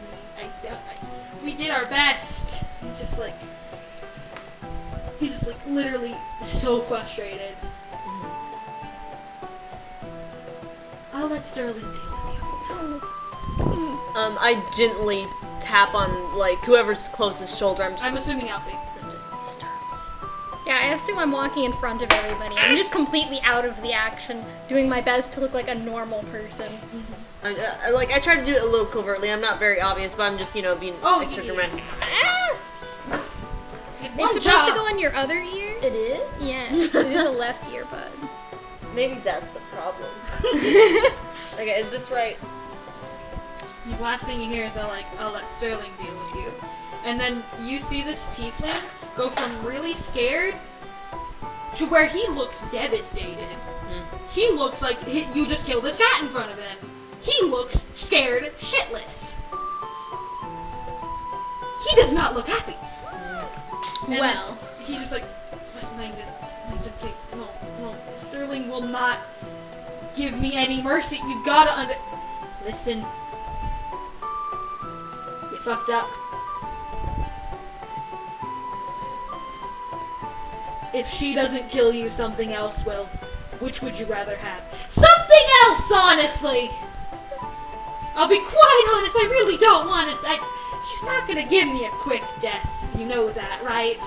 We did our best. He's just like literally so frustrated. I'll let Sterling deal with you. I gently tap on like whoever's closest shoulder. I'm assuming Alfie. Yeah, I assume I'm walking in front of everybody. I'm just completely out of the action, doing my best to look like a normal person. I try to do it a little covertly. I'm not very obvious, but I'm just, being extra dramatic. It's supposed to go in your other ear? It is? Yeah, it is a left ear, bud. Maybe that's the problem. Okay, is this right? The last thing you hear is I'll let Sterling deal with you. And then you see this tiefling go from really scared to where he looks devastated. He looks like you just killed this cat in front of him. He looks scared shitless. He does not look happy. And Well. he's just like, Langdon, please, no. Sterling will not give me any mercy. You gotta listen. You fucked up. If she doesn't kill you, something else will. Which would you rather have? Something else, honestly! I'll be quite honest, I really don't want it. She's not gonna give me a quick death. You know that, right?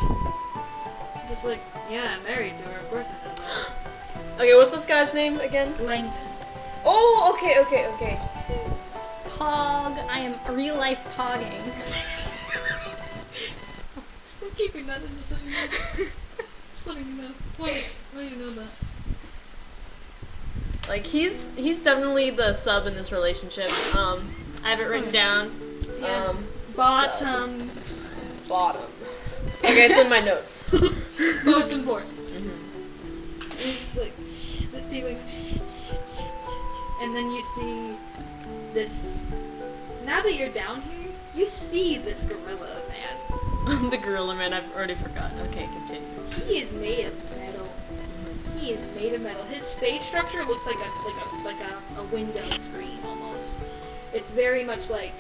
Just like, yeah, I'm married to her, of course I know that. Okay, what's this guy's name again? Langdon. Oh, okay. Pog. I am real life pogging. I'm keeping that in just so you know. Just letting you know. Why do you know that? Like, he's definitely the sub in this relationship. I have it written down. Yeah. Bottom. Okay, it's in my notes. Most important. And it's just like, this tiefling's shit. And then you see this. Now that you're down here, you see this gorilla man. The gorilla man, I've already forgotten. Okay, continue. He is made of metal. He is made of metal. His face structure looks like a window screen almost. It's very much like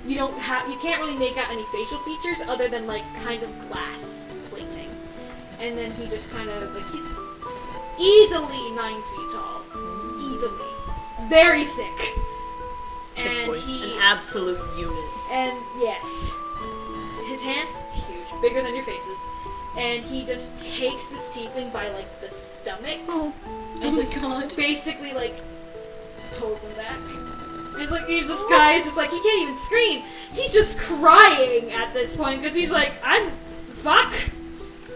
you can't really make out any facial features other than like kind of glass plating. And then he just kind of like he's easily 9 feet tall. Easily. Very thick. And an absolute unit. And yes. His hand, huge, bigger than your faces. And he just takes the tiefling by like the stomach. Oh And my just god. basically like pulls him back. It's like this guy is just like he can't even scream. He's just crying at this point because he's like, fuck.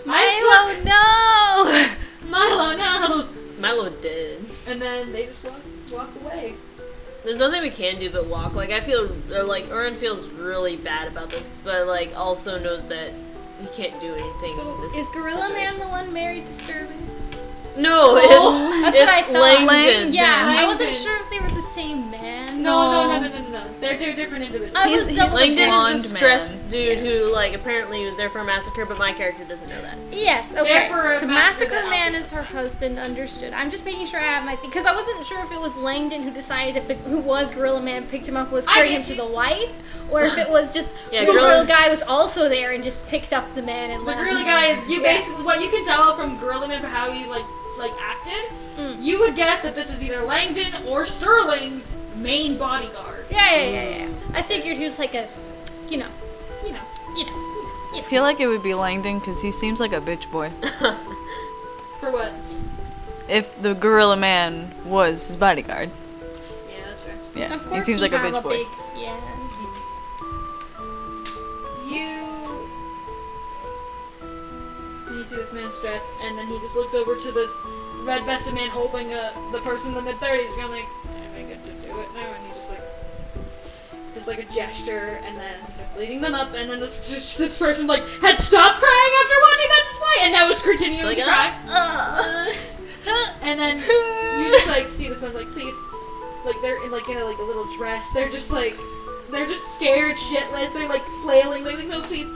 Milo, no! Milo, no. Milo dead. And then they just walk away. There's nothing we can do but walk. Like, I feel, like, Urin feels really bad about this, but, like, also knows that he can't do anything. So, in this is Gorilla Man situation. the one married to Sterling? No, That's what I it's thought. Langdon. Yeah, I Langdon. wasn't sure if they were the same man. No. They're different individuals. I was He's double Langdon blonde is the stressed man. dude who, like, apparently was there for a massacre, but my character doesn't know that. Yes, okay. There for a So massacre Massacre that Man Alfie is her husband, understood. I'm just making sure I have my thing. Because I wasn't sure if it was Langdon who decided to pick, who was Gorilla Man, picked him up, was I carrying get him to you. the wife, or if it was just Yeah, the Gorilla- Gorilla guy was also there and just picked up the man and The left. Gorilla guy is basically what you can tell from Gorilla Man how he like acted. You would guess that this is either Langdon or Sterling's main bodyguard. Yeah. I figured he was like a, you know. I feel like it would be Langdon because he seems like a bitch boy. For what? If the Gorilla Man was his bodyguard. Yeah, that's fair. Yeah, Of he course seems like a have bitch boy. Big, yeah. You see this man stressed, and then he just looks over to this red vested man holding the person in the mid-30s, going like, I get to do it now, and he's just like a gesture, and then he starts leading them up, and then this person like had stopped crying after watching that display, and now is continuing Like, to cry. And then you just like see this one like, please, like they're in a little dress. They're just scared shitless. They're like flailing. They're like, no, please,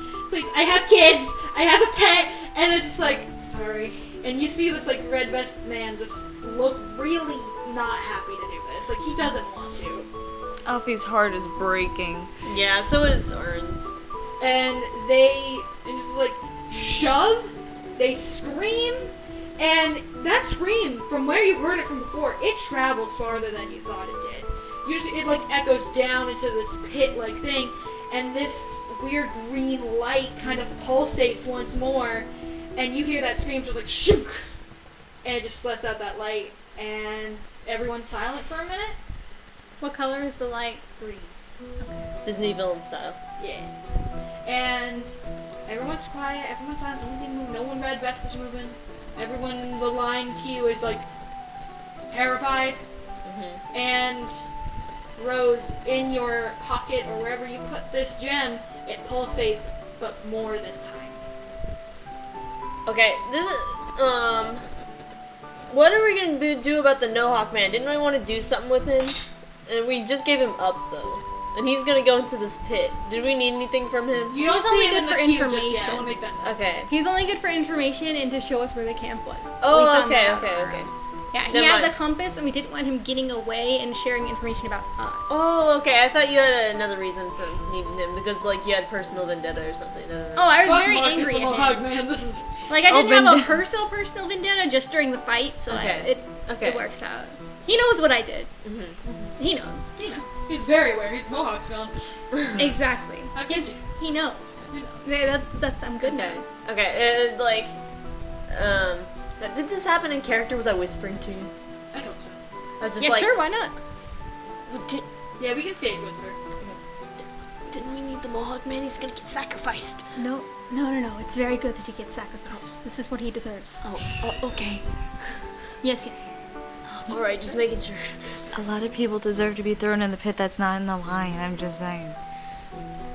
I have kids. I have a pet. And it's just like, sorry. And you see this like red vest man just look really not happy to do this. Like he doesn't want to. Alfie's heart is breaking. Yeah, so is Urin's. And they just like shove. They scream. And that scream, from where you heard it from before, it travels farther than you thought it did. It like echoes down into this pit-like thing, and this weird green light kind of pulsates once more, and you hear that scream just like shook, and it just lets out that light, and everyone's silent for a minute. What color is the light? Green. Disney villain style. Yeah. And everyone's quiet, everyone's silent, no one's moving, no one red vestige moving. Everyone in the line queue is like terrified. And Rose, in your pocket or wherever you put this gem, it pulsates, but more this time. Okay, this is, what are we gonna do about the No-Hawk man? Didn't we want to do something with him? And we just gave him up, though. And he's gonna go into this pit. Did we need anything from him? You don't He's see only him in good the for queue just yet. I information. want to make that. Okay. He's only good for information and to show us where the camp was. We Oh, found okay, that out. okay. Yeah, he Never had mind. the compass, and we didn't want him getting away and sharing information about us. Oh, okay. I thought you had another reason for needing him because, like, you had personal vendetta or something. No. Oh, I was Fuck very Marcus angry the at him. Mohawk man. This is. Like, I Oh, didn't have a vendetta. personal vendetta just during the fight, so Okay. it works out. He knows what I did. Mm-hmm. He knows. He's very aware. He's Mohawk's gone. Exactly. How could you? He knows. He knows. Yeah, that's I'm good Okay. now. Okay. Did this happen in character? Was I whispering to you? I hope so. I was just Yeah, like, sure, why not? Yeah, we can stage whisper. Didn't we need the Mohawk man? He's gonna get sacrificed. No. It's very good that he gets sacrificed. This is what he deserves. Oh, okay. Yes. All right, just making sure. A lot of people deserve to be thrown in the pit that's not in the line, I'm just saying.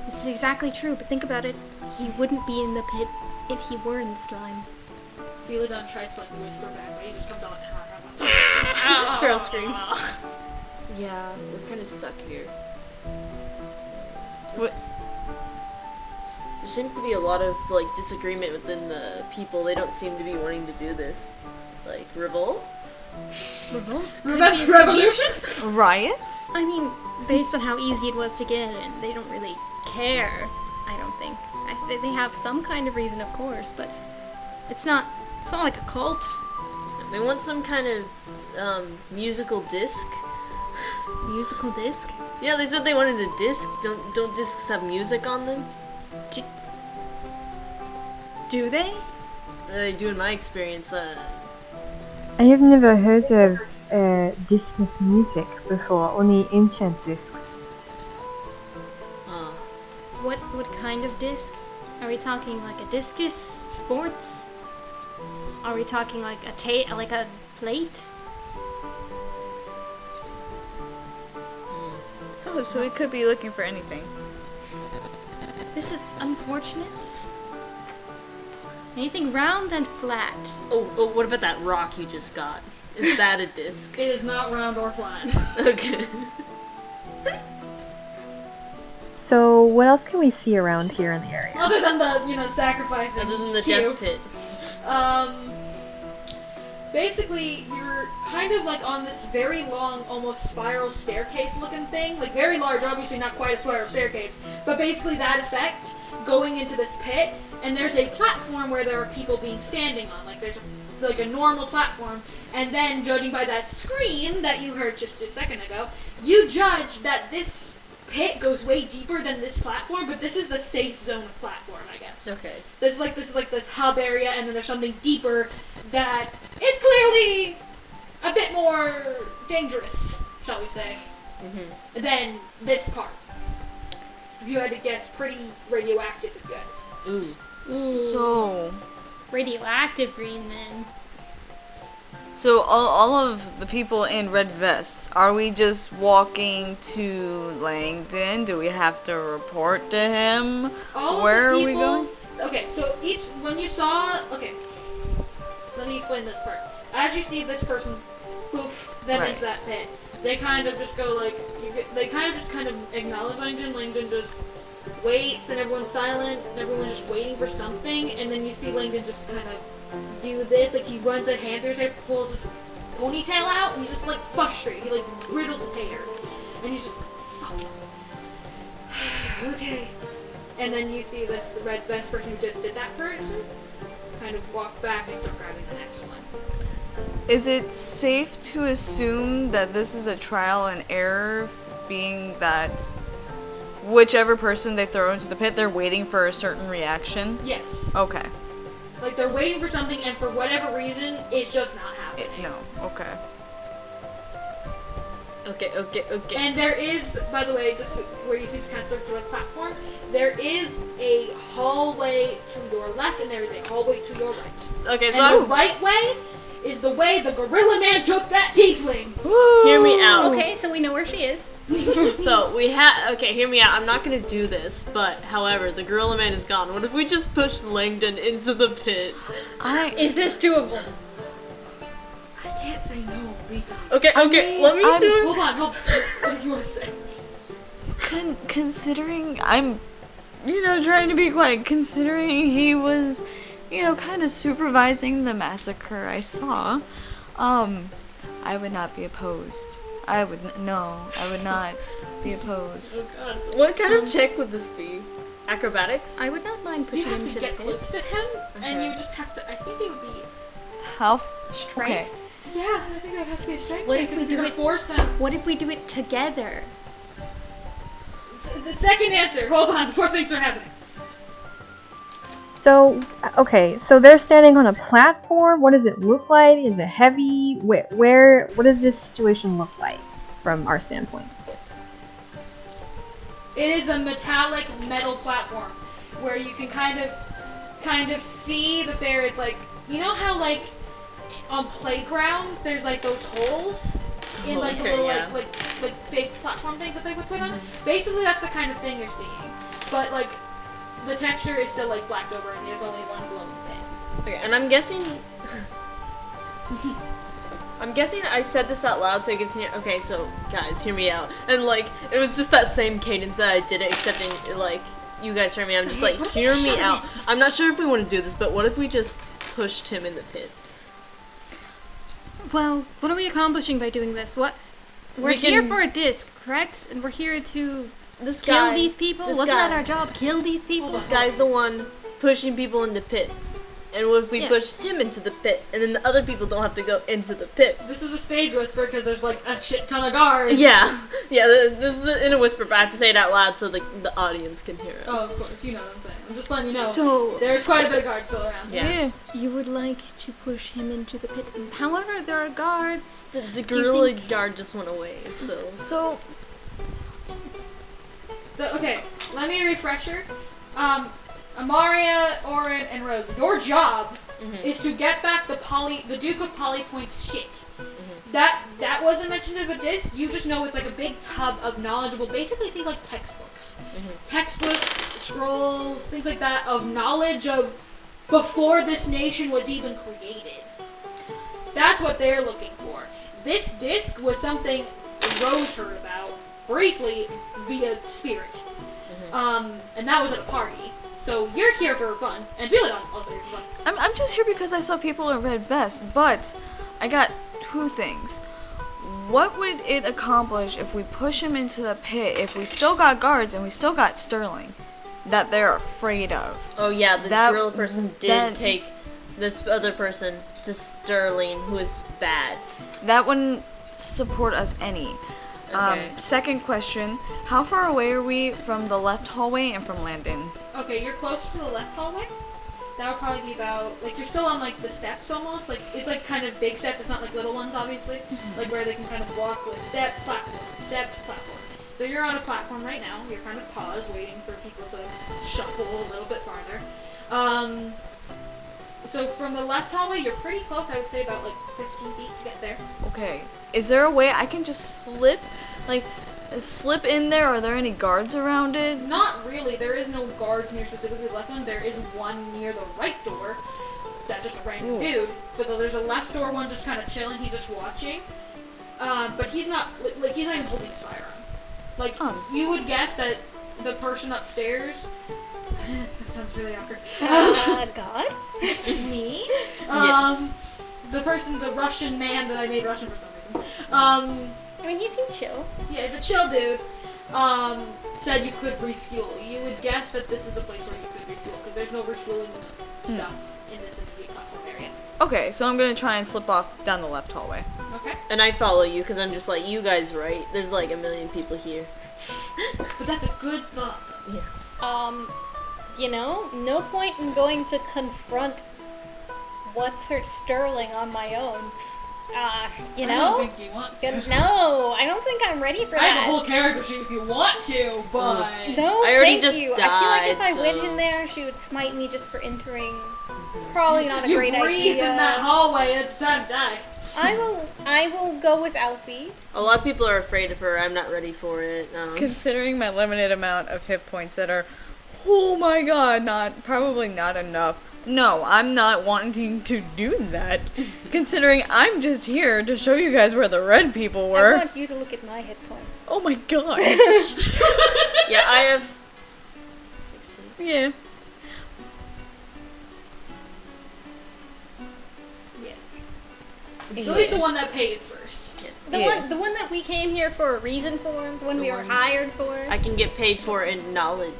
This is exactly true, but think about it. He wouldn't be in the pit if he were in the slime. Philodon tries to like whisper back, but he just comes on. Girl scream. Yeah, we're kind of stuck here. What? There seems to be a lot of like disagreement within the people. They don't seem to be wanting to do this. Like revolt. Revolt? Revolution? Riot? I mean, based on how easy it was to get in, they don't really care, I don't think. They have some kind of reason, of course, but it's not like a cult. They want some kind of musical disc. Musical disc? Yeah, they said they wanted a disc. Don't discs have music on them? Do they? They do in my experience. I have never heard of disc with music before, only ancient discs. What kind of disc? Are we talking like a discus? Sports? Are we talking like a plate? knows? So he could be looking for anything. This is unfortunate. Anything round and flat. Oh, what about that rock you just got? Is that a disc? It is not round or flat. Okay. So, what else can we see around here in the area? Other than the, sacrificing. Other than the cue. death pit. Basically, you're kind of like on this very long, almost spiral staircase looking thing. Like, very large, obviously not quite a spiral staircase, but basically that effect going into this pit. And there's a platform where there are people being standing on. Like, there's like a normal platform. And then, judging by that scream that you heard just a second ago, you judge that this pit goes way deeper than this platform, but this is the safe zone of platform, I guess. Okay. This is like the hub area, and then there's something deeper that is clearly a bit more dangerous, shall we say, than this part. If you had to guess, pretty radioactive if you had. Ooh. So, Radioactive green men. so all of the people in red vests, are we just walking to Langdon? Do we have to report to him? All Where of are the we people, going? Okay, so when you saw, let me explain this part. As you see this person, poof, then Right. into that pit, they kind of just go like, they kind of acknowledge Langdon. Langdon just waits, and everyone's silent, and everyone's just waiting for something, and then you see Langdon just kind of do this, like he runs a hand through his hair, pulls his ponytail out, and he's just like frustrated. He like riddles his hair, and he's just like, fuck. Okay. And then you see this red vest person who just did that person kind of walk back and start grabbing the next one. Is it safe to assume that this is a trial and error, being that whichever person they throw into the pit, they're waiting for a certain reaction? Yes. Okay. Like they're waiting for something, and for whatever reason, it's just not happening. No. Okay. Okay. And there is, by the way, just where you see this kind of circular platform, there is a hallway to your left, and there is a hallway to your right. Okay, so And the right way is the way the gorilla man took that tiefling. hear me out. Okay, so we know where she is. So hear me out. I'm not gonna do this, but however, the gorilla man is gone. What if we just push Langdon into the pit? Is this doable? I can't say no. Okay, let me do. Hold on. What do you want to say? Considering I'm, trying to be quiet, considering he was, kind of supervising the massacre I saw, I would not be opposed. I would not be opposed. Oh god. What kind of check would this be? Acrobatics? I would not mind You pushing have him to to get the close pit. to him, and Okay. you just have to. I think it would be. How? Strength. Okay. Yeah, I think I'd have to be a strength. What if because we do you're it- force him? What if we do it together? The second answer. Hold on, before things are happening. So, okay, so they're standing on a platform. What does it look like? Is it heavy? What does this situation look like from our standpoint? It is a metallic metal platform where you can kind of see that there is like, you know how like on playgrounds there's like those holes in like the Okay, little yeah. like fake platform things that they would put on. Basically, that's the kind of thing you're seeing, but like the texture is still like blacked over and there's only one glowing thing. Okay, and I'm guessing I said this out loud so you guys can hear. Okay, so guys, hear me out. And like, it was just that same cadence that I did it, except in like, you guys heard me. I'm just like, hear me out. I'm not sure if we want to do this, but what if we just pushed him in the pit? Well, what are we accomplishing by doing this? We're We here can- for a disc, correct? And we're here to This kill guy, these people? this Wasn't guy. that our job? Kill these people? This guy's the one pushing people into pits. And what if we Yes. push him into the pit, and then the other people don't have to go into the pit? This is a stage whisper because there's like a shit ton of guards. Yeah. This is in a whisper, but I have to say it out loud so the audience can hear us. Oh, of course, you know what I'm saying. I'm just letting you know. So, There's quite a bit of guards still around. Yeah. you would like to push him into the pit. However, there are guards. The Do you gorilla think- guard just went away, so. So, Okay, let me refresher. Amaria, Orin, and Rose, your job is to get back the Duke of Polypoint's shit. that wasn't mentioned of a disc. You just know it's like a big tub of knowledgeable, basically think like textbooks. Textbooks, scrolls, things like that of knowledge of before this nation was even created. That's what they're looking for. This disc was something Rose heard about briefly via spirit. And that was at a party. So you're here for fun, and Philemon's also here for fun. I'm just here because I saw people in red vests, but I got two things. What would it accomplish if we push him into the pit if we still got guards and we still got Sterling that they're afraid of? Oh yeah, the gorilla person did take this other person to Sterling, who is bad. That wouldn't support us any. Okay. Second question, how far away are we from the left hallway and from Landon? Okay, you're closer to the left hallway. That would probably be about, like, you're still on, like, the steps almost. Like, it's, like, kind of big steps. It's not, like, little ones, obviously. Like, where they can kind of walk, like, step, platform, steps, platform. So you're on a platform right now. You're kind of paused, waiting for people to shuffle a little bit farther. So from the left hallway, you're pretty close. I would say about, like, 15 feet to get there. Okay. Is there a way I can just slip in there? Are there any guards around it? Not really. There is no guards near specifically the left one. There is one near the right door. That's just a random dude. But there's a left door one just kind of chilling. He's just watching. But he's not he's not even holding his firearm. Like you would guess that the person upstairs. That sounds really awkward. God? Me? Yes. The Russian man that I made Russian for some reason. I mean, you seem chill. Yeah, the chill dude, said you could refuel. You would guess that this is a place where you could refuel, because there's no refueling stuff in this immediate platform area. Okay, so I'm gonna try and slip off down the left hallway. Okay. And I follow you because I'm just like, you guys right. There's like a million people here. But that's a good thought. Yeah. You know, no point in going to confront what's her Sterling on my own. You know? I don't think you want to. No, I don't think I'm ready for I that. have a whole character sheet if you want to, but... No, I already thank just you. I feel like if I died, went so- in there, she would smite me just for entering. Probably not a You great breathe idea. in that hallway, it's time to die. I will go with Alfie. A lot of people are afraid of her. I'm not ready for it. Considering my limited amount of hit points that are, oh my god, probably not enough. No, I'm not wanting to do that. Considering I'm just here to show you guys where the red people were. I want you to look at my hit points. Oh my god. Yeah, I have 16. Yeah. Yes. Lily's the one that pays first. The one that we came here for a reason for, the one we were hired for. I can get paid for in knowledge.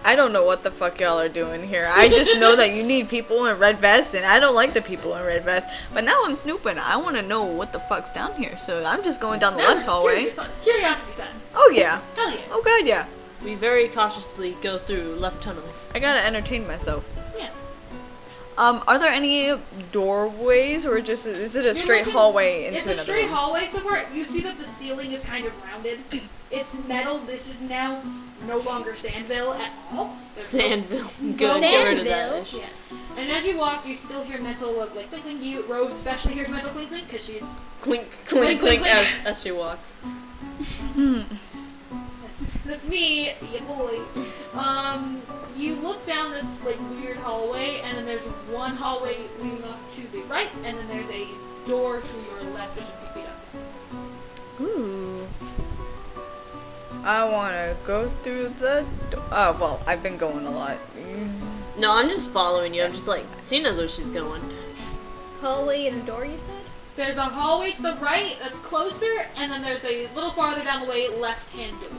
I don't know what the fuck y'all are doing here. I just know that you need people in red vests, and I don't like the people in red vests. But now I'm snooping. I want to know what the fuck's down here. So I'm just going down the Now we're left just hallway. Curiosity time. Oh yeah. Hell yeah. Oh god, yeah. We very cautiously go through left tunnel. I gotta entertain myself. Yeah. Are there any doorways, or just is it a You're straight looking- hallway into It's a another straight room? hallway somewhere. You see that the ceiling is kind of rounded. It's metal. This is now no longer Sandville at all. There's no- Sandville. Good. Get rid of that. Sandville? ish. Yeah. And as you walk, you still hear metal of like clink clink. Rose especially hears metal clink clink because she's Clink, Clink, clink, clink, clink clink. as she walks. that's me, yeah boy. You look down this like weird hallway, and then there's one hallway leading off to the right, and then there's a door to your left, just a few feet up. Ooh. I wanna go through the oh, well, I've been going a lot. No, I'm just following you. I'm just like, she knows where she's going. Hallway and a door, you said? There's a hallway to the right that's closer, and then there's a little farther down the way left-hand door.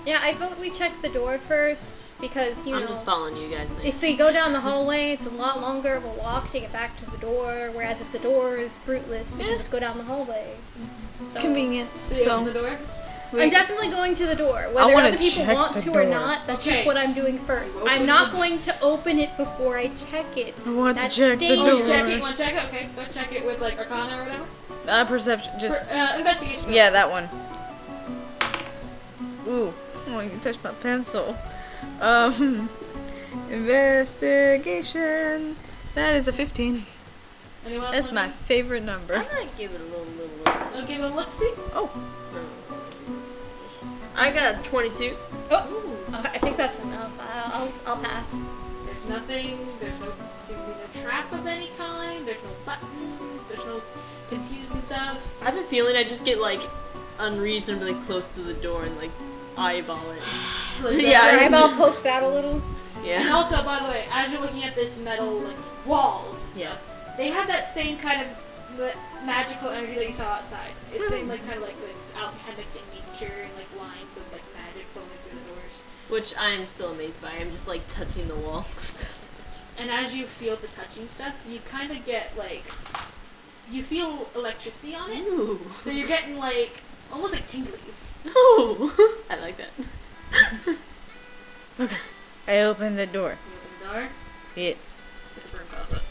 Yeah, I vote we check the door first because, you I'm know, just following you guys. Mate. if they go down the hallway, it's a lot longer of a walk to get back to the door, whereas if the door is fruitless, we can just go down the hallway. So, Convenience. So, So the door. I'm definitely going to the door. Whether wanna other people check want the to or door. not, that's Okay. just what I'm doing first. Open I'm not the- going to open it before I check it. I want to That's check the Oh, you dangerous. check door. it? You want to check it? Okay, go check it with like Arcana or whatever. Perception. Just Investigation. yeah, that one. Ooh. Oh, you touched my pencil. Investigation. That is a 15. Anyone else That's wanna my do? favorite I number. might give it a little look. I'll give a look-see. Oh, I got 22. Oh, I think that's enough. I'll pass. There's nothing. There's no seem to be no trap of any kind. There's no buttons. There's no confusing stuff. I have a feeling I just get like unreasonably close to the door and like eyeball it. Your yeah. eyeball pokes out a little. And Yeah. also, by the way, as you're looking at this metal like walls and Yeah. stuff, they have that same kind of magical energy that you saw outside. It's same like kind of like the alchemic in nature and like lines of like magic flowing through the doors. Which I am still amazed by. I'm just like touching the wall. And as you feel the touching stuff, you kind of get like you feel electricity on it. Ooh. So you're getting like almost like tinglies. Ooh. I like that. I opened the door. You open the door. Yes. It's a broom closet.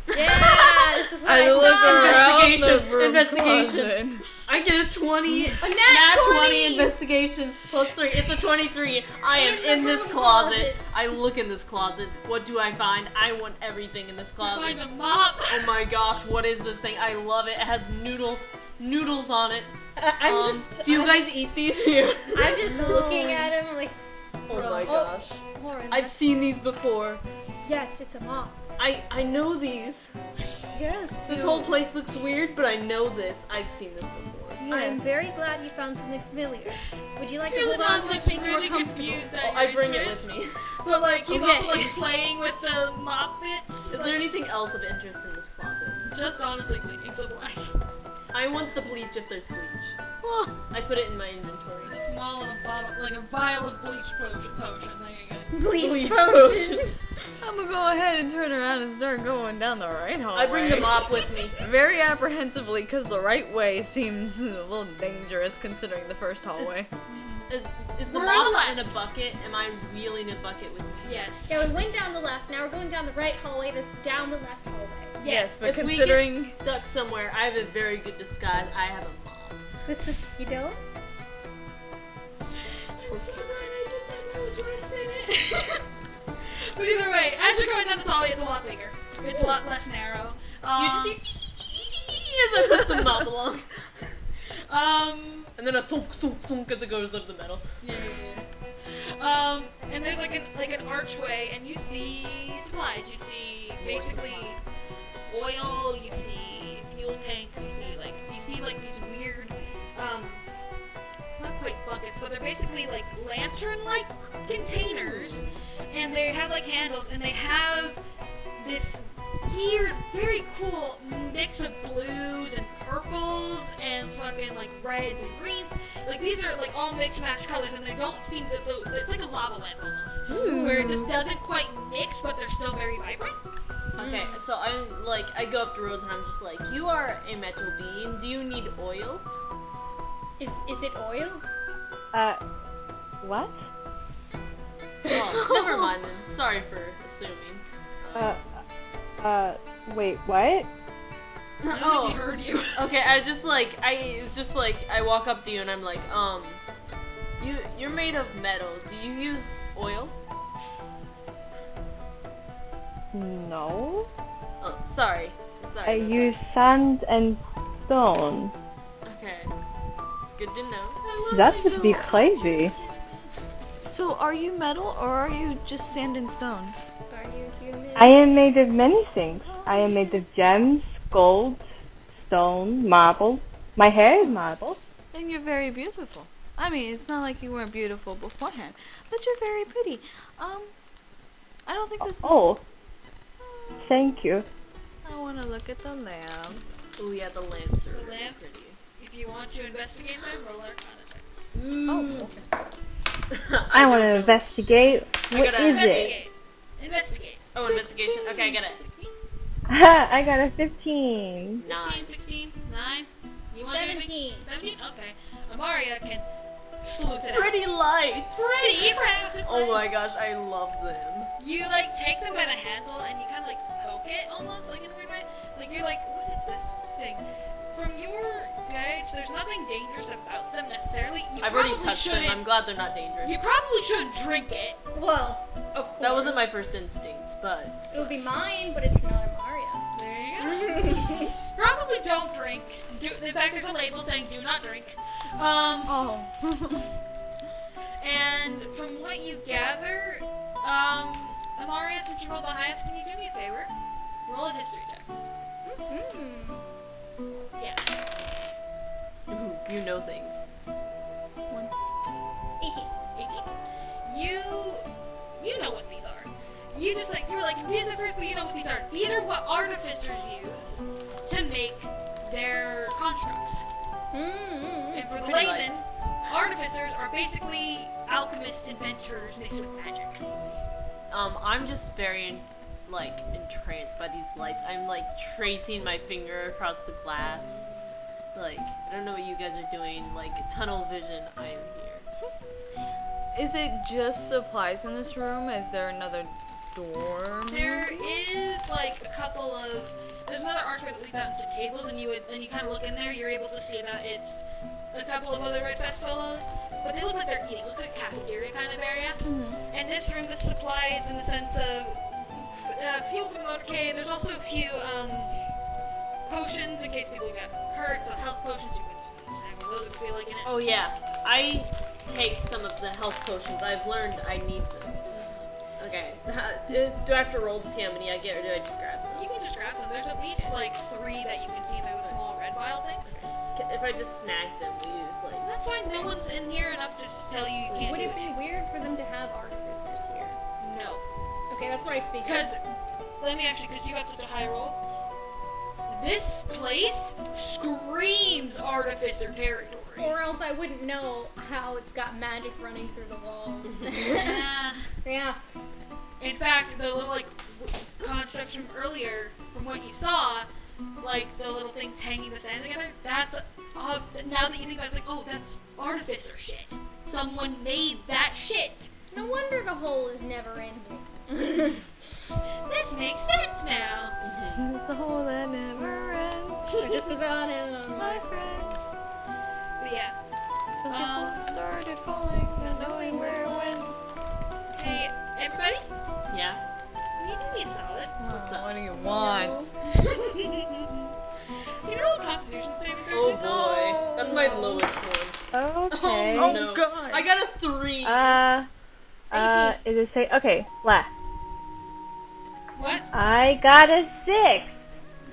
Yeah, this is what I look thought. around the Investigation, broom investigation. closet. I get a 20. A nat Nat 20 20. investigation plus 3. It's a 23. I am in this closet. I look in this closet. What do I find? I want everything in this closet. Find a mop. Oh my gosh, what is this thing? I love it. It has noodles on it. Do you guys eat these here? I'm just looking at him like, Oh my gosh. Lauren, I've seen these before. yes, it's a mop. I know these. Yes. This whole place looks weird, but I know this. I've seen this before. I'm very glad you found something familiar. Would you like to hold Philadon on to it looks to make you more really comfortable? confused at Oh, your I bring it interest, with me. But like he's Okay. also like playing with the mop bits. Is there anything else of interest in this closet? Just honestly cleaning supplies. I want the bleach if there's bleach. I put it in my inventory. There's a small little bottle, like a vial of bleach potion. There you go. Bleach potion. I'm gonna go ahead and turn around and start going down the right hallway. I bring the mop with me. Very apprehensively, because the right way seems a little dangerous considering the first hallway. Is the We're on the mop left. in a bucket? Am I wheeling a bucket with me? Yes. Yeah, we went down the left. Now we're going down the right hallway. That's down the left hallway. Yes, but If considering we get stuck somewhere, I have a very good disguise. I have a mop. This is you know. I'm so glad I did that last minute. But either way, as you're going down this hallway, it's a lot bigger. It's a lot less narrow. You just hear as I push the mop along. And then a thunk thunk thunk as it goes under the metal. Yeah. And there's like an archway, and you see supplies. You see basically oil. You see fuel tanks. You see like these weird, not quite buckets, but they're basically like lantern-like containers, and they have like handles, and they have this weird, very cool mix of blues and purples and fucking like reds and greens. Like these are like all mixed match colors, and they don't seem to. It's like a lava lamp almost, where it just doesn't quite mix, but they're still very vibrant. Okay, so I go up to Rose and I'm just like, you are a metal being. Do you need oil? Is it oil? What? Oh, never mind then. Sorry for assuming. Wait, what? I don't think she heard you. Okay, I walk up to you and I'm like, you're made of metal. Do you use oil? No. Oh, sorry. I About use sand and stone. that. Okay. Good to know. That would be crazy. So, are you metal or are you just sand and stone? Are you human? I am made of many things. I am made of gems, gold, stone, marble. My hair is marble. And you're very beautiful. I mean, it's not like you weren't beautiful beforehand, but you're very pretty. I don't think this is... Oh, thank you. I want to look at the lamp. Oh yeah, the lamps are The really lamps. pretty. If you want to investigate them, roll Arcana checks. Oh, I want to investigate. What gotta is it? Investigate. Investigate. Oh, investigation. Okay, I got it. 16, I got a 15. 15, 16, 9. You want 17. 17? Okay. Amaria can sleuth it Pretty lights. out. Pretty proud. Oh my gosh, I love them. You like take them by the handle and you kind of like poke it almost like in a weird way. Like you're like, what is this thing? From your okay? So there's nothing dangerous about them necessarily. You I've already probably touched them. shouldn't- I'm glad they're not dangerous. You probably shouldn't drink it. Well, of course. That wasn't my first instinct, but It would be mine, but it's not Amaria's. There you go. Probably don't drink. In fact, there's a label saying do not drink. Oh. And from what you gather, Amaria, since you rolled the highest, can you do me a favor? Roll a history check. Yeah. ooh, you know things. 18. 18. You know what these are. You were like confused at first, but you know what these are. These are what artificers use to make their constructs. And for the Pretty layman, artificers are basically alchemists, adventurers mixed with magic. I'm just very, like, entranced by these lights. I'm, like, tracing my finger across the glass. Like, I don't know what you guys are doing. Like, tunnel vision, I am here. Is it just supplies in this room? Is there another door? There is like a couple of. There's another archway that leads out into tables, and you kind of look in there. You're able to see that it's a couple of other Red Fest fellows, but they look like they're eating. It looks like a cafeteria kind of area. And this room, this supplies in the sense of fuel for the motorcade. There's also a few potions in case people get hurt. So health potions, you can snag one of those if you feel like in it. Oh, yeah. I take some of the health potions. I've learned I need them. Okay. Do I have to roll to see how many I get, or do I just grab some? You can just grab some. There's at least like 3 that you can see. They're the small red vial things. If I just snag them, will you, like... That's fine. No one's in here enough to tell you you can't Would do it be weird for them to have artificers here? No. Okay, that's what I figured. Because, because you got such a high roll, this place screams artificer territory. Or else I wouldn't know how it's got magic running through the walls. Yeah. Yeah. In fact, the little, constructs from earlier, from what you saw, like, the little things hanging the sand together, that's, now that you think about it, it's like, oh, that's artificer shit. Someone made that shit. No wonder the hole is never ending. This makes sense now. It's the hole that never ends. It just goes on and on. My friends. But yeah. Some people started falling, not knowing where it went. Hey, everybody, Yeah? will you do me a solid? What's up? What do you want? Can you roll a Constitution saving throw, Oh please? boy. That's my lowest one. Okay. Oh, Oh, no. God. I got a 3. 18. Is it say okay? Last. What? I got a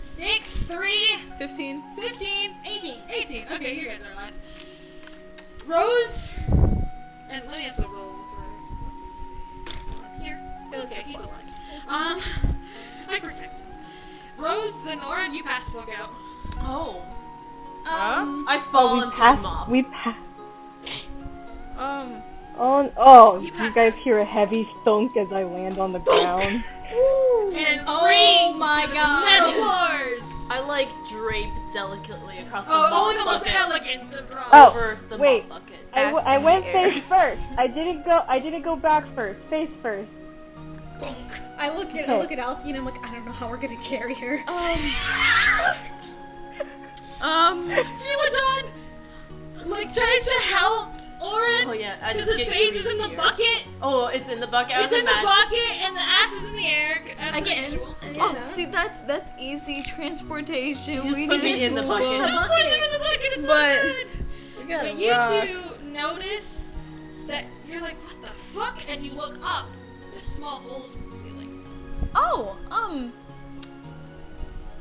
6. 6, 3, 15. 15, 18. 18. Okay, you guys are alive. Rose, and let me also roll for what's his name here. Okay, he's alive. I protect him. Rose and Lauren, you pass the book out. Oh. I fall into the mob. We passed. Um, Oh, You you pass guys out. hear a heavy thunk as I land on the ground. And Oh rings, my 'cause it's God. metal floors. I drape delicately across the Oh, mop only the most bucket elegant of drops. Oh. over the wait. mop bucket. I went face first. I didn't go back first. Face first. I look at Alfie and I'm like, I don't know how we're gonna carry her. Philadon, tries to help Oren. Oh yeah, I Because just his get face is in the greasier. bucket. Oh, it's in the bucket. I It's was in the imagine- bucket, and the ass is in the air. As per Again. usual. oh, see, that's easy transportation. You just We put me just in the push bucket. the Just push him in the bucket. It's But- so good. We got But you two notice that you're like, what the fuck? And you look up. There's small holes in the ceiling. Oh,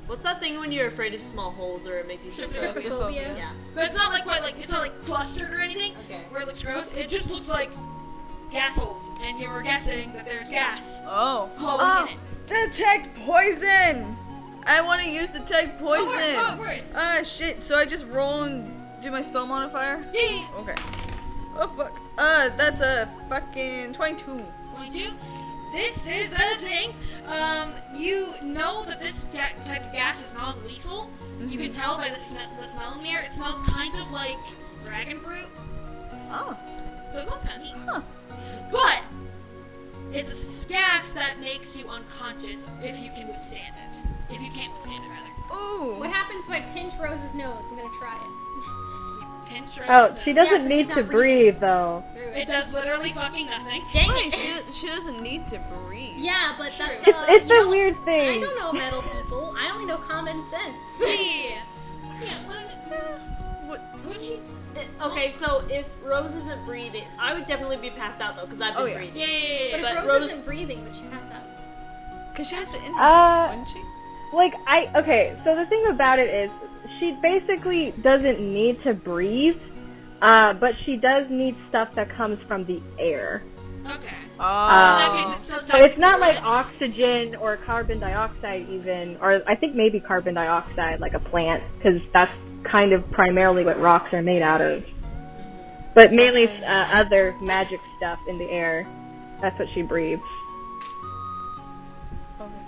What's that thing when you're afraid of small holes or it makes you feel gross? Trypophobia. Yeah. But it's not it's not clustered or anything. Okay. Where it looks gross. It just looks like gas holes, and you're guessing that there's gas oh. flowing in it. Detect poison! I want to use detect poison. Go for it. Ah, shit. So I just roll and do my spell modifier? Yeah. Okay. Oh, fuck. That's a fucking 22. 22. This is a thing. You know that this type of gas is non-lethal. You can tell by the smell in the air. It smells kind of like dragon fruit. Oh. So it smells kind of neat. Huh. But It's a gas that makes you unconscious if you can withstand it. If you can't withstand it, rather. Ooh. What happens if I pinch Rose's nose? I'm gonna try it. Pinch Oh, Rose's she nose. doesn't so need she's to not breathing. breathe though. It does literally fucking nothing. Dang Wait, it. she doesn't need to breathe. Yeah, but True. that's It's you a know, weird I thing. don't know metal people. I only know common sense. See. What? Would she? Okay, so if Rose isn't breathing, I would definitely be passed out though, because I've been Oh, yeah. breathing. Yeah. But But if Rose, Rose- isn't breathing, would she pass out? Cause she has to inhale, wouldn't she? Okay, so the thing about it is, she basically doesn't need to breathe, but she does need stuff that comes from the air. Okay. Oh. So in that case, it's still So it's not like technically oxygen or carbon dioxide even, or I think maybe carbon dioxide, like a plant, because that's kind of primarily what rocks are made out of. But mainly other magic stuff in the air. That's what she breathes.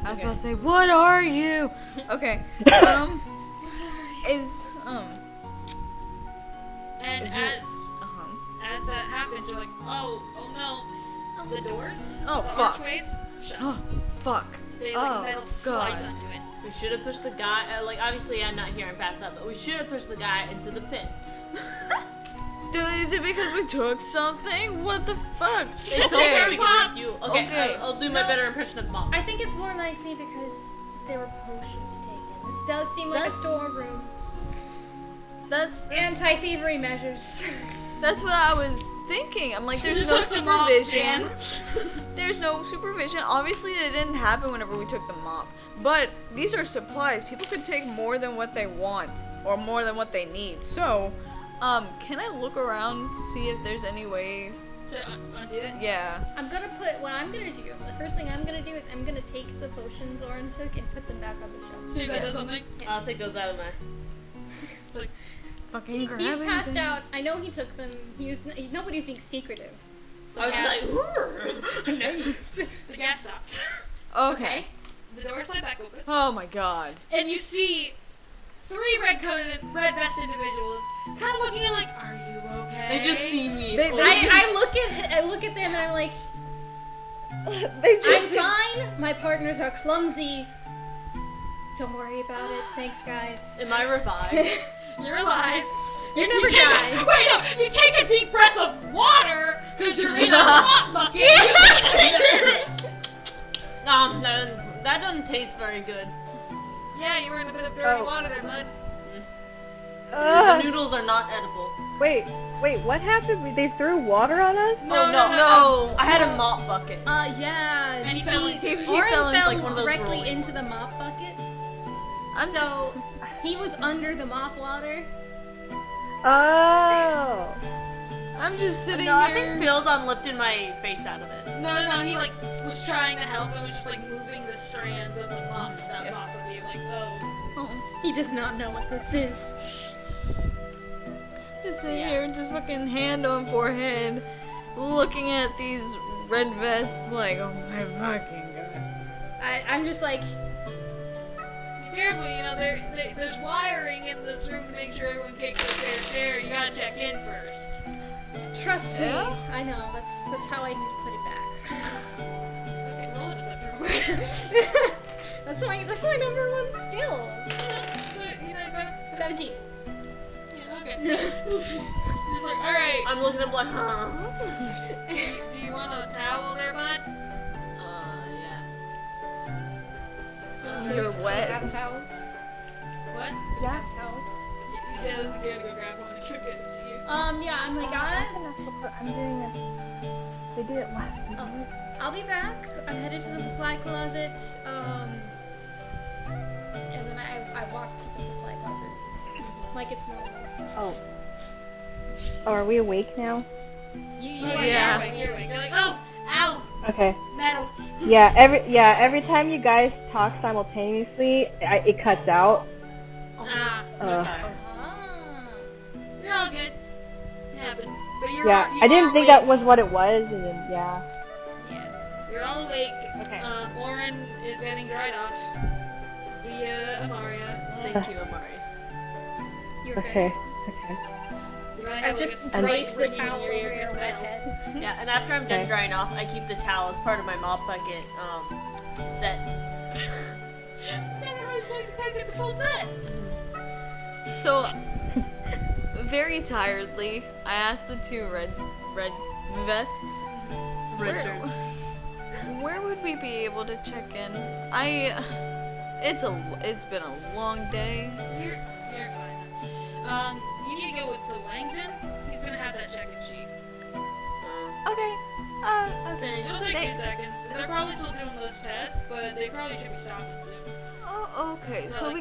I was about to say, what are you? Okay. Is And Is it- as that happens, you're like, oh no, the doors, Oh, the fuck. archways, shut. Oh, fuck. They Oh, metal slides God. onto it. We should have pushed the guy. Like obviously I'm not here and passed out, but we should have pushed the guy into the pit. Dude, is it because we took something? What the fuck? They told us we could make you. Okay, Okay. I'll do my better impression of Mom. I think it's more likely because there were potions taken. This does seem like a storeroom. That's Anti-thievery measures. that's what I was thinking. I'm like, there's You no took the mop, supervision. Jan. There's no supervision. Obviously, it didn't happen whenever we took the mop. But these are supplies. People could take more than what they want or more than what they need. So, can I look around to see if there's any way? Undo it. Yeah. What I'm gonna do, the first thing I'm gonna do is I'm gonna take the potions Oren took and put them back on the shelf. See if that does something. I'll take those out of my. It's like, Fucking grab He's passed anything. out. I know he took them. Nobody's being secretive. I was just like, nice. The gas stops. Okay. The door slide back open, Oh my god. and you see 3 red vest individuals, kind of looking at like, "Are you okay?" they just see me. They- I look at them and I'm like, They I'm fine. My partners are clumsy. Don't worry about it. Thanks, guys. Am I revived? You're alive. You're never take, die. Wait, no, you take a deep breath of water because you're in a mop bucket. That doesn't taste very good. Yeah, you were in a bit of dirty water there, bud. The noodles are not edible. Wait, what happened? They threw water on us? No. I had a mop bucket. Yeah. And he see, fell into it. He Oren fell into, fell like, one of those directly rolling into the mop bucket. I'm So he was under the mop water. Oh. I'm just sitting No, I here. think Phildon lifted my face out of it. No, he like was trying to help and was just like moving the strands of the mop stuff off of you, like, oh. He does not know what this is. Just sitting here, just fucking hand on forehead, looking at these red vests, like, oh my fucking god. I'm just like, Be careful, you know, there's wiring in this room to make sure everyone takes their fair share. You gotta check in first. trust me. Yeah? I know. That's how I need to put it back. Okay, roll a deception. That's my number one skill. So, you know, you gotta, 17. yeah, okay. Just like, alright, I'm looking at him like, huh? do you want a towel there, bud? Yeah. You're wet. Have towels. What? Yeah. Towels. You gotta go grab one and cook it to you. Yeah. I'm like, I'm doing it. They did it last week. I'll be back. I'm headed to the supply closet. And then I walk to the supply closet like it's normal. Oh, are we awake now? You Oh, are yeah. You're awake. You're like, oh, ow, Okay. metal. Yeah, every time you guys talk simultaneously, it cuts out. Ah, Ah. you're all good. It happens. But you're Yeah, all, you I didn't are think awake. that was what it was, and then yeah. Yeah, you're all awake. Okay. Oren is getting dried off via Amaria. Thank you, Amari. You're Okay. good. Okay. You're gotta I've have like, just a slight draped the breeze in towel your ear over as my well. head. Yeah, and after I'm done Okay. drying off, I keep the towel as part of my mop bucket set. Gotta get the full set. So, very tiredly, I asked the two red vests, Red Where- shirts. where would we be able to check in? It's been a long day. You're fine. You need to go with the Langdon. He's gonna have that check-in sheet. Okay. Okay. It'll take 2 seconds. They're probably still doing those tests, but they probably should be stopping soon. Oh, okay. So Like-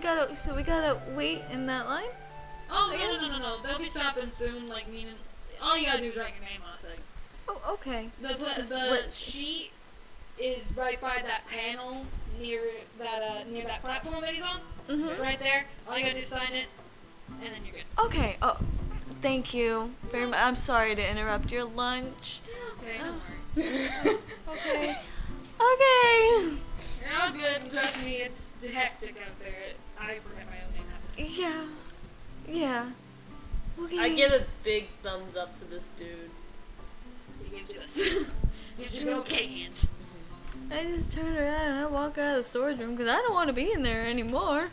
we gotta wait in that line. Oh, no. They'll be stopping soon, like, meaning, all you gotta do is write your name on the thing. Oh, okay. The sheet is right by that panel near that platform that he's on. Mhm. Right there. All you gotta do is sign it, and then you're good. Okay. Oh, thank you very much. I'm sorry to interrupt your lunch. Okay, don't worry. Okay. Okay. You're all good. Trust me, it's hectic out there. I forget my own name half the time. Yeah. Okay. I give a big thumbs up to this dude. He gives you this. Gives you an okay hand. I just turn around and I walk out of the storage room because I don't want to be in there anymore.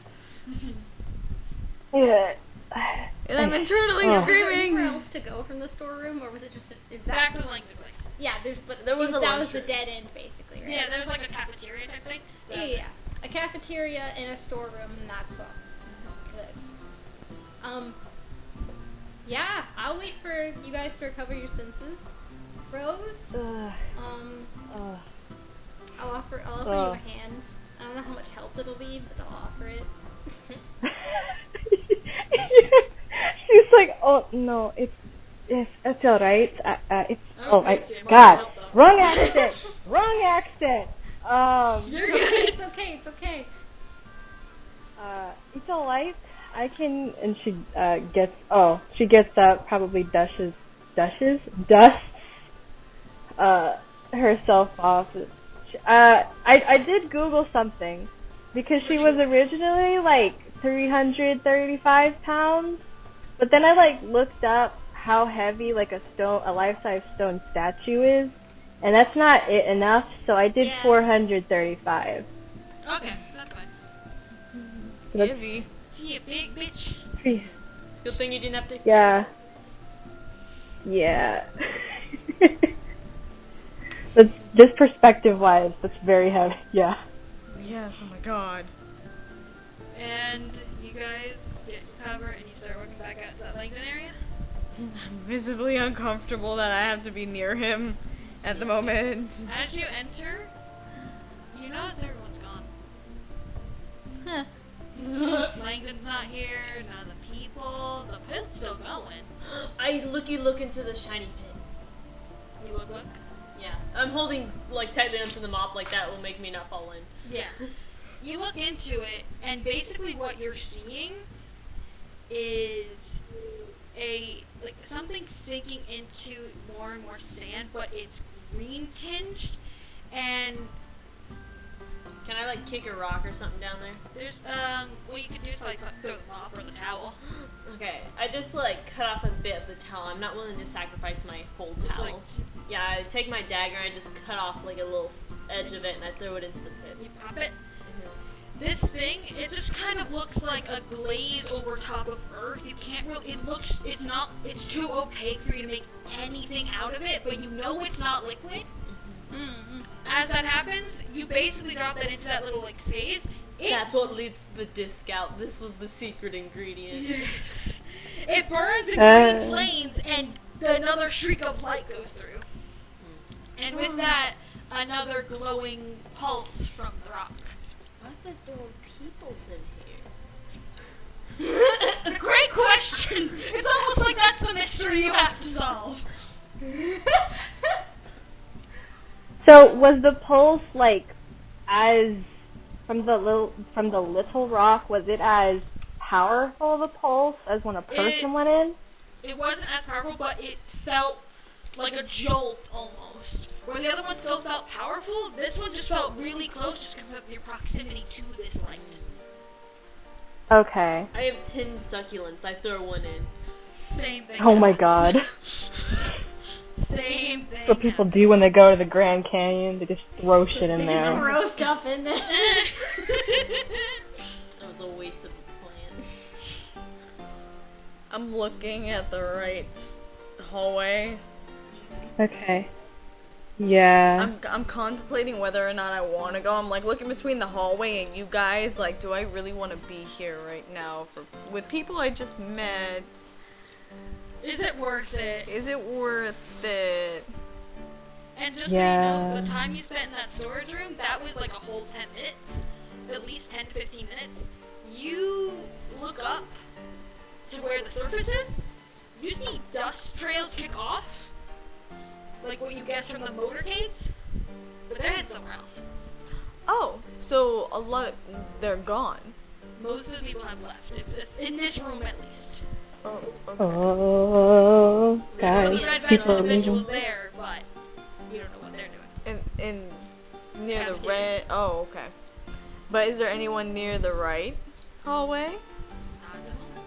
Yeah. And I'm internally Oh. Was there anywhere screaming. else to go from the storeroom, or was it just Back to the Langdon place. Yeah, but There was a that was the lunchroom. dead end, basically, right? Yeah, there's like a cafeteria type thing. Yeah, That's it. yeah. A cafeteria and a storeroom, and that's all. Good. Yeah, I'll wait for you guys to recover your senses. Rose, Ugh. I'll offer you a hand. I don't know how much help it'll be, but I'll offer it. She's like, oh no, it's all right. It's Okay, Sam, I'll God, help though. wrong accent, wrong accent. You're good. It's okay, it's okay. It's all right. I can, and she gets up, probably dusts herself off. I did Google something because she was originally like 335 pounds, but then I like looked up how heavy like a life-size stone statue is, and that's not enough. So I did Yeah. 435. Okay, that's fine. Heavy. She a big bitch. It's a good thing you didn't have to. Yeah. Yeah. That's just perspective-wise, that's very heavy. Yeah. Yes. Oh my God. And you guys get cover and you start walking back out to that Langdon area. I'm visibly uncomfortable that I have to be near him at the moment. As you enter, you notice everyone's gone. Huh. Langdon's not here, none of the people. The pit's still going. I look into the shiny pit. You look. Yeah, I'm holding like tightly onto the mop, like that will make me not fall in. Yeah. You look into it, and basically what you're seeing is something sinking into more and more sand, but it's green tinged, and Can I like kick a rock or something down there? there's what you could do is like throw the mop or the towel. Okay, I just like cut off a bit of the towel. I'm not willing to sacrifice my whole It's towel. like Yeah, I take my dagger and I just cut off like a little edge of it and I throw it into the pit. you pop it. This thing, it just kind of looks like a glaze over top of earth. You can't really, it's too opaque for you to make anything out of it, but you know it's not liquid. As that happens, you basically drop that into that little like phase. That's what leads the disc out. This was the secret ingredient. Yes. It burns in green flames, and another shriek of light goes through. And with that, another glowing pulse from the rock. What the door people's in here? Great question! It's almost like that's the mystery you have to solve. So was the pulse like as from the little rock? Was it as powerful of a pulse as when a person went in? It wasn't as powerful, but it felt like a jolt almost. Where the other one still felt powerful, this one just felt really close just because of your proximity to this light. Okay. I have 10 succulents. I throw one in. Same thing. Oh my happens. god. Same thing. That's what people do when they go to the Grand Canyon. They just throw shit in there. Throw stuff in there. That was a waste of a plan. I'm looking at the right hallway. Okay. Yeah. I'm contemplating whether or not I want to go. I'm like looking between the hallway and you guys. Like, do I really want to be here right now with people I just met? Is it worth it? Is it worth it? And just so you know, the time you spent in that storage room, that was like a whole 10 minutes. At least 10 to 15 minutes. You look up to where the surface is, you see dust trails kick off. Like what you guess from the motorcades. But they're heading somewhere else. Oh, so a lot they're gone. Most of the people have left, in this room at least. Oh, okay. Oh, There's some guys. red People vested are individuals leaving. there, but we don't know what they're doing. In near the Cafeteria. red. Oh, okay. But is there anyone near the right hallway? Not at the moment.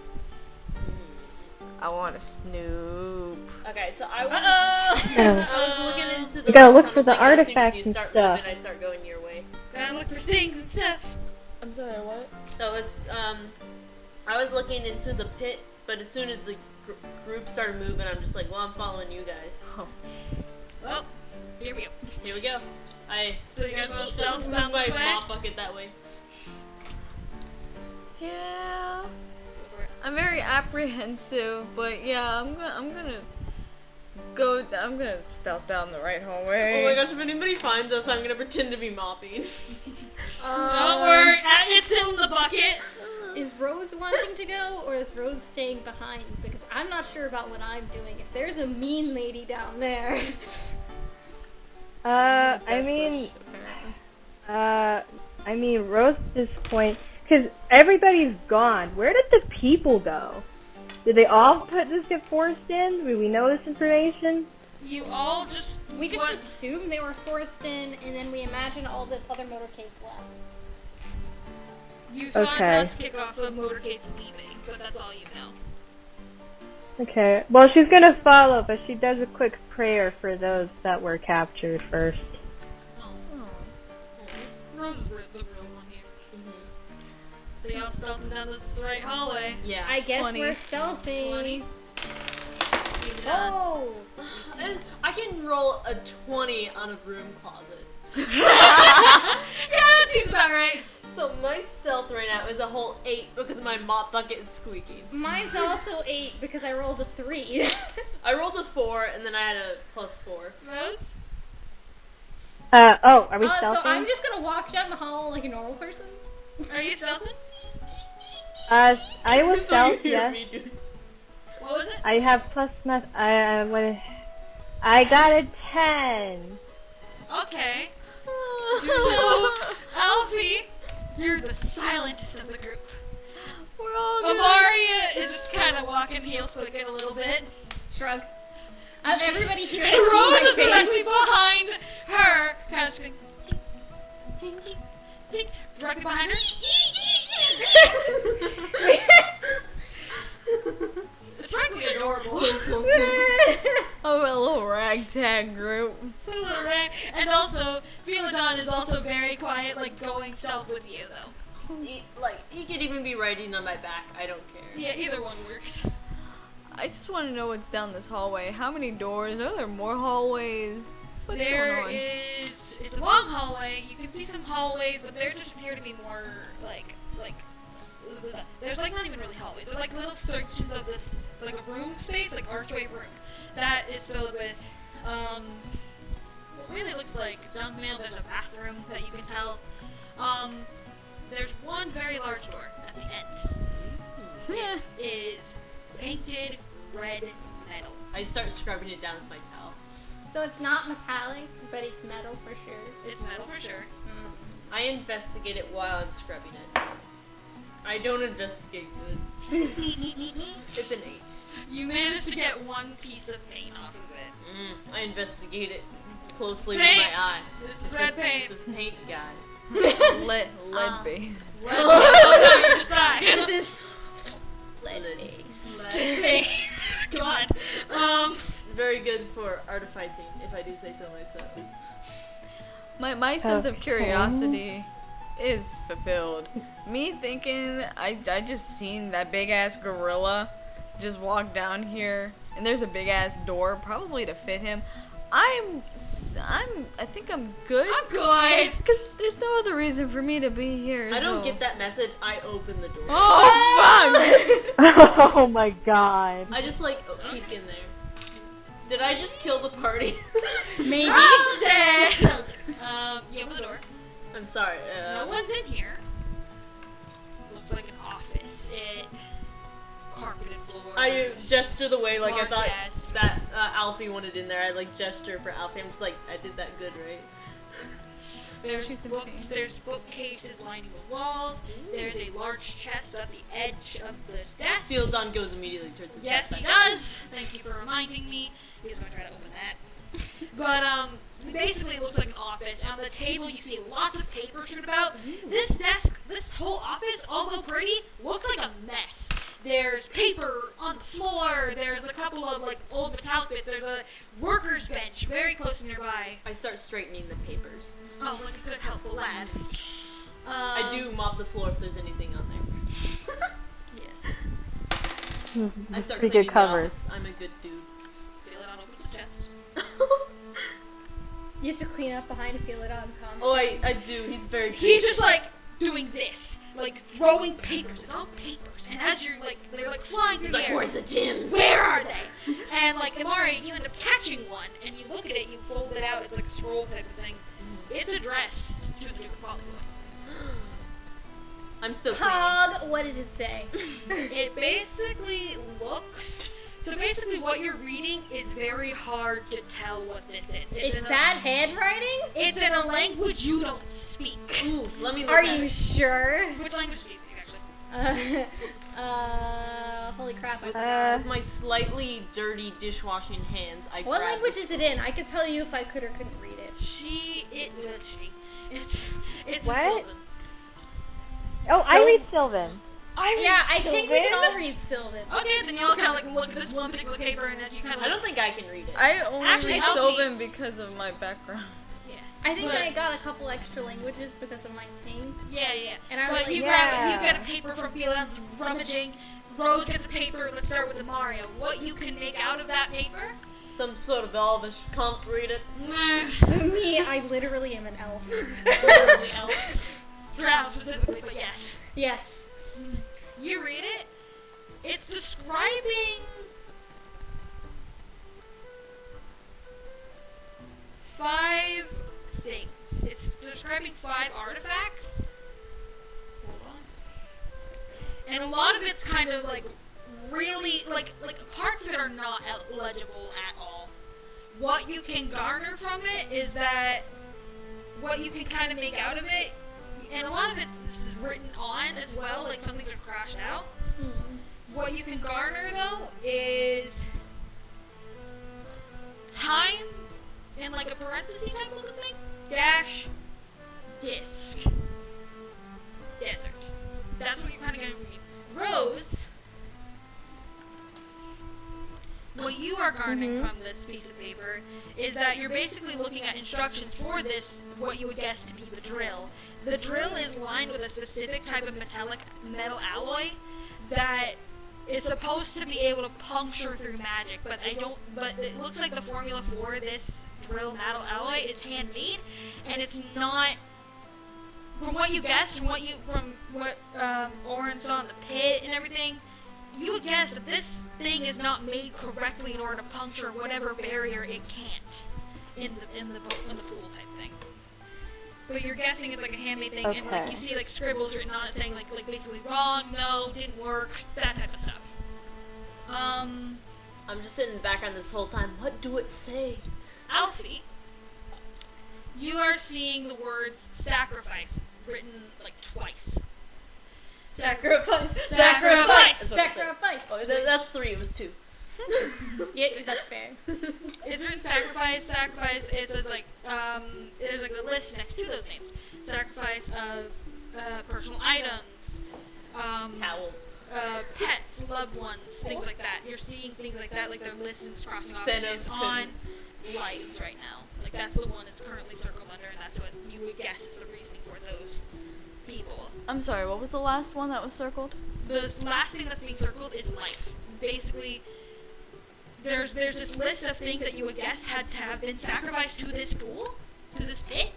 I want to snoop. Okay, so I was looking into the You gotta look tunnel for the thing, and artifacts as and soon as you start stuff. moving, I start going your way. Gotta look for things and stuff. I'm sorry, what? I was looking into the pit, but as soon as the group started moving, I'm just like, well, I'm following you guys. Oh. Well, here we go. Here we go. So you guys want to stealth move down my this way? mop bucket that way. Yeah. Go for it. I'm very apprehensive, but yeah, I'm gonna stealth down the right hallway. Oh my gosh, if anybody finds us, I'm gonna pretend to be mopping. Don't worry, it's still in the bucket. Is Rose wanting to go, or is Rose staying behind? Because I'm not sure about what I'm doing. If there's a mean lady down there. I mean, Rose at this point, because everybody's gone. Where did the people go? Did they all get forced in? Do we know this information? You all just We just assumed they were forced in, and then we imagine all the other motorcades left. you saw Okay. dust kick off of motorcades leaving, but that's all you know. Okay. Well, she's gonna follow, but she does a quick prayer for those that were captured first. Rose is the real one here. So y'all stealthing down this right hallway. Yeah. I guess 20. we're stealthy. 20. Oh! I can roll a 20 on a broom closet. Yeah, that seems about right. So my stealth right now is a whole 8 because my mop bucket is squeaking. Mine's also 8 because I rolled a 3. I rolled a 4 and then I had a +4. Rose? Are we stealthing? So I'm just gonna walk down the hall like a normal person. Are you stealthing? I was So stealth, Oh, you hear yeah. me, dude. What was it? I have plus math. I got a 10. Okay. So, Alfie, you're the silentest of the group. We're all good. Amaria is just kind of walking, heels clicking a little bit. Shrug. Everybody here And can see Rose my is directly face. behind her, kind of just going, tink, tink, tink, directly behind her. It's frankly adorable. Oh, a little ragtag group. And also, Philodon is also very quiet, like going stealth with you, though. He could even be riding on my back. I don't care. Yeah, either one works. I just want to know what's down this hallway. How many doors? Are there more hallways? What's There going on? is. It's a long hallway. You can see some hallways, but there just appear to be more like. There's like not even really hallways. They're like little sections of this, like a room space, like archway room, that is filled with what really looks like junk mail. There's a bathroom that you can tell. There's one very large door at the end. It is painted red metal. I start scrubbing it down with my towel. So it's not metallic, but it's metal for sure. It's metal for sure. I investigate it while I'm scrubbing it. I don't investigate good. It's an 8. You managed to get one piece of paint off of it. I investigate it closely Paint. with my eye. This is red paint. This is paint, guys. Lead base. Oh, no, you just died. This is lead-based. Paint. God. Very good for artificing, if I do say so myself. My sense of curiosity is fulfilled. Me thinking I just seen that big ass gorilla just walk down here, and there's a big ass door probably to fit him. I think I'm good. I'm good. Because there's no other reason for me to be here. I don't so- get that message. I open the door. Oh fuck! Oh my god. I just like peek in there. Did I just kill the party? Maybe. All dead. You open the door. I'm sorry. No one's in here. Looks like an office. Carpeted floor. I gesture the way like I Large thought desk. that Alfie wanted in there. I like gesture for Alfie. I'm just like, I did that good, right? There's She's books. insane. There's bookcases lining the walls. There's a large chest at the edge of the desk. Fieldon goes immediately towards the Yes, chest. he does. Thank you for reminding me. He's going to try to open that. But basically, it looks like an office. On the table, you see lots of paper strewn about. This desk, this whole office, although pretty, looks like a mess. There's paper on the floor. There's a couple of like old metallic bits. There's a worker's bench very close nearby. I start straightening the papers. Oh, like a good, helpful lad. I do mop the floor if there's anything on there. Yes. I start Pretty cleaning good the covers. office. I'm a good dude. Feel it on opens the chest. You have to clean up behind to feel it on constantly. Oh, I do. He's very cute. He's just like doing this, like throwing papers. It's all papers, and as you're like, they're like flying through the air. Where's the gyms? Where are they? And like Amari, you end up catching one, and you look at it, you fold it out. It's like a scroll type of thing. It's addressed to the Duke of Hollywood. I'm still cleaning. Cog, what does it say? It basically looks. So basically, what you're reading is very hard to tell what this is. Is in a- that handwriting? It's in a language you don't speak. Ooh, let me look Are at you it. sure? Which language do you speak, actually? Holy crap. I With, forgot. with my slightly dirty dishwashing hands, I What grab language this- is it in? I could tell you if I could or couldn't read it. It's What? in Sylvan. Oh, I read Sylvan. Yeah, I think we can all read Sylvan. Okay, then y'all kind of like look at this one particular paper, and as you kind of I don't think I can read it. I only Actually, read Alfie- Sylvan because of my background. yeah, I think But- I got a couple extra languages because of my thing. yeah. And I was But like, you yeah. grab it, you get a paper from Fieldon's rummaging. Rose gets a paper. Let's start with the Mario. What you can make out of that paper? Some sort of elvish can't read it. Me, I literally am an elf. Literally elf. Drow specifically, but yes. Yes. You read it. It's describing 5 things. It's describing 5 artifacts. Hold on. And a lot of it's kind of like really like parts of it are not legible at all. What you can garner from it is that what you can kind of make out of it, and a lot of it's written on as well, like some things are crashed out. What you can garner though is time in like a parenthesis type looking thing dash disc desert. That's what you're kind of getting from me. Rose, what you are garnering from this piece of paper is that you're basically looking at instructions for this, what you would guess to be the drill. The drill is lined with a specific type of metal alloy that is supposed to be able to puncture through magic, but it looks like the formula for this drill metal alloy is handmade, and it's not. From what you guessed, from what Oren saw in the pit and everything, you would guess that this thing is not made correctly in order to puncture whatever barrier it can't in the pool type thing. But you're guessing it's like a handmade thing, and like Okay. you see like scribbles written on it saying like basically wrong, no, didn't work, that type of stuff. I'm just sitting in the background this whole time. What do it say? Alfie, you are seeing the words sacrifice written like twice. Sacrifice. Sacrifice. That's what it says. Sacrifice. Oh, that's 3. It was 2. Yeah, that's fair. It's written sacrifice. It says like there's like a list next to those names. Sacrifice of personal items. Towel. pets, loved ones, things like that. You're seeing things like that, like their list is crossing off. Thanos And it's on lives right now. Like that's the one that's currently circled under, and that's what you would guess is the reasoning for those people. I'm sorry, what was the last one that was circled? The last thing that's being circled is life. Basically, there's this list of things that you would guess had to have been sacrificed to this pool, to this pit.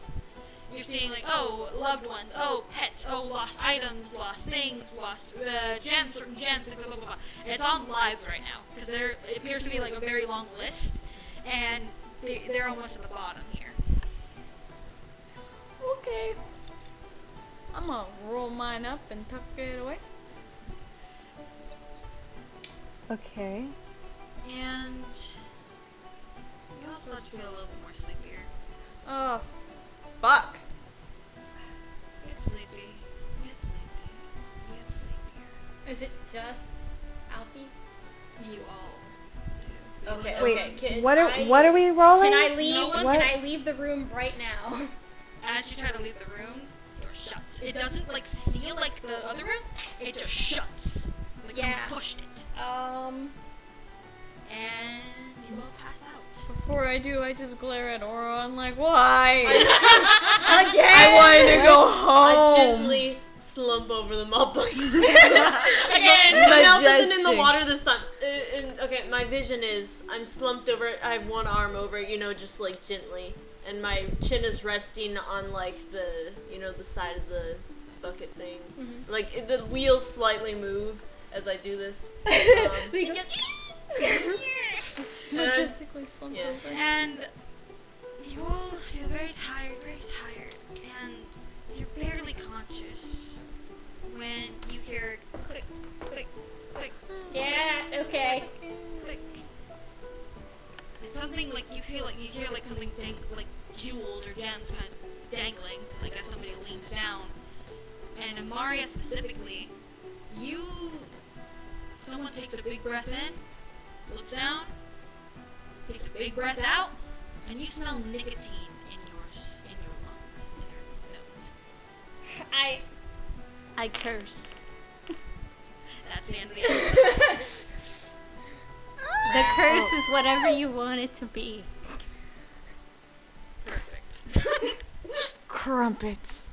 You're seeing like, oh, loved ones, oh, pets, oh, lost items, lost things, lost gems, certain gems, things, blah, blah, blah. And it's on lives right now because it appears to be like a very long list, and they're almost at the bottom here. Okay. I'm gonna roll mine up and tuck it away. Okay. And you all start to feel a little bit more sleepier. Oh, fuck. You get sleepy. You get sleepy. You get sleepier. Is it just Alfie? You all do. Okay, Wait, okay. what are we rolling? Can I leave? No one's- Can I leave the room right now? As you try to leave the room, door shuts. It doesn't like seal like the other room. It just shuts. Like Yeah. someone pushed it. And you all pass out. Before I do, I just glare at Aura. I'm like, why? Again! I wanted to go I home. gently slump over the mop bucket. Again, Majestic. the mouth isn't in the water this time. Okay, my vision is I'm slumped over it. I have one arm over it, just like gently. And my chin is resting on like the, the side of the bucket thing. Mm-hmm. Like the wheels slightly move as I do this. Majestically slumped Yeah. over. And you all feel very tired, and you're barely conscious when you hear click, click, click, Yeah. Okay. click. And something like you hear like something like jewels or gems kind of dangling, like as somebody leans down. And in Maria specifically, someone takes a big breath in, looks down, takes a big breath out, and you smell nicotine in your lungs, in your nose. I curse. That's the end of the episode. The curse is whatever you want it to be. Perfect. Crumpets.